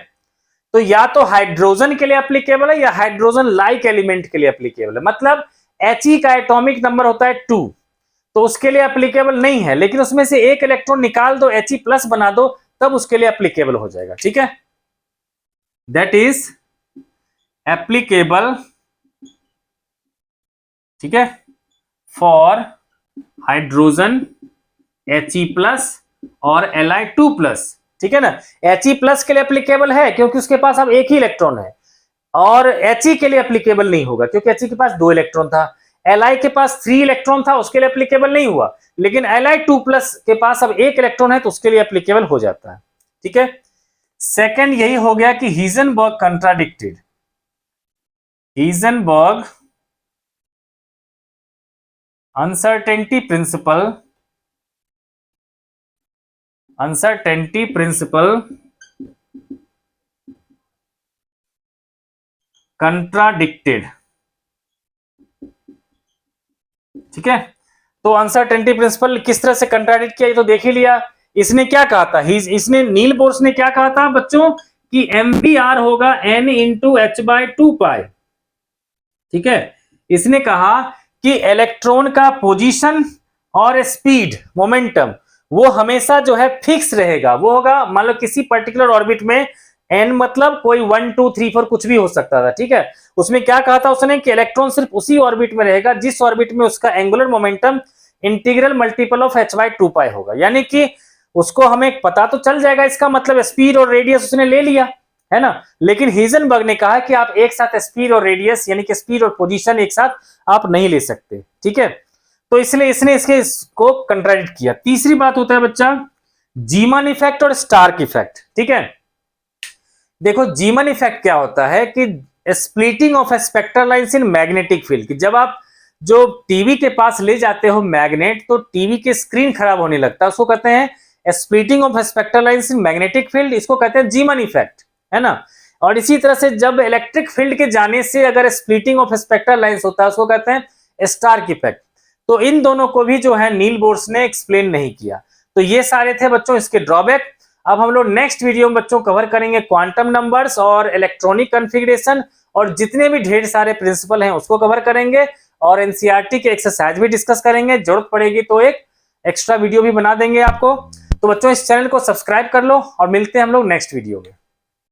तो या तो हाइड्रोजन के लिए एप्लीकेबल है या हाइड्रोजन लाइक एलिमेंट के लिए एप्लीकेबल है। मतलब He का एटॉमिक नंबर होता है 2, तो उसके लिए एप्लीकेबल नहीं है, लेकिन उसमें से एक इलेक्ट्रॉन निकाल दो, He प्लस बना दो, तब उसके लिए एप्लीकेबल हो जाएगा। ठीक है, दैट इज एप्लीकेबल, ठीक है, फॉर हाइड्रोजन He प्लस और Li2 प्लस। ठीक है ना, He प्लस के लिए एप्लीकेबल है क्योंकि उसके पास अब एक ही इलेक्ट्रॉन है, और He के लिए एप्लीकेबल नहीं होगा क्योंकि He के पास 2 इलेक्ट्रॉन था। Li के पास 3 इलेक्ट्रॉन था, उसके लिए एप्लीकेबल नहीं हुआ, लेकिन Li2 प्लस के पास अब एक इलेक्ट्रॉन है तो उसके लिए एप्लीकेबल हो जाता है। ठीक है, सेकंड यही हो गया कि Heisenberg कंट्राडिक्टेड, Heisenberg uncertainty principle, uncertainty principle कंट्राडिक्टेड। ठीक है, तो अनसर्टेनिटी प्रिंसिपल किस तरह से कंट्राडिक्ट किया ये तो देख ही लिया। इसने क्या कहा था, इसने नील बोर्स ने क्या कहा था बच्चों कि MBR होगा N इंटू H/2π। ठीक है, इसने कहा कि इलेक्ट्रॉन का पोजीशन और स्पीड मोमेंटम वो हमेशा जो है फिक्स रहेगा, वो होगा मान लो किसी पर्टिकुलर ऑर्बिट में n मतलब कोई 1 2 3 4 कुछ भी हो सकता था। ठीक है, उसमें क्या कहा था उसने कि इलेक्ट्रॉन सिर्फ उसी ऑर्बिट में रहेगा जिस ऑर्बिट में उसका angular momentum integral multiple of H/2π होगा। यानी कि उसको हमें पता तो चल जाएगा, इसका मतलब स्पीड और रेडियस उसने ले लिया है ना, लेकिन हीजनबर्ग ने कहा कि आप एक साथ स्पीड और रेडियस यानी कि स्पीड और पोजीशन एक साथ आप नहीं ले सकते। ठीक है, तो इसलिए इसने इसको कंट्राडिक्ट किया। तीसरी बात होता है बच्चा जीमन इफेक्ट और स्टार्क इफेक्ट। ठीक है, देखो जीमन इफेक्ट क्या होता है कि splitting of spectral lines in magnetic field, कि जब आप जो टीवी के पास ले जाते हो मैग्नेट तो टीवी की स्क्रीन खराब होने लगता है, उसको कहते हैं splitting of spectral lines in magnetic field, इसको कहते हैं जीमन इफेक्ट, है ना। और इसी तरह से जब इलेक्ट्रिक फील्ड के जाने से अगर स्प्लिटिंग ऑफ स्पेक्ट्रल लाइंस होता है उसको कहते हैं स्टार्क इफेक्ट। तो इन दोनों को भी जो है नील बोर्स ने एक्सप्लेन नहीं किया। तो ये सारे थे बच्चों इसके ड्रॉबैक। अब हम लोग नेक्स्ट वीडियो में बच्चों कवर करेंगे क्वांटम नंबर्स और इलेक्ट्रॉनिक कॉन्फ़िगरेशन, और जितने भी ढेर सारे प्रिंसिपल हैं उसको कवर करेंगे, और एनसीईआरटी के एक्सरसाइज भी डिस्कस करेंगे। जरूरत पड़ेगी तो एक एक्स्ट्रा वीडियो भी बना देंगे आपको। तो बच्चों इस चैनल को सब्सक्राइब कर लो और मिलते हैं हम लोग नेक्स्ट वीडियो में।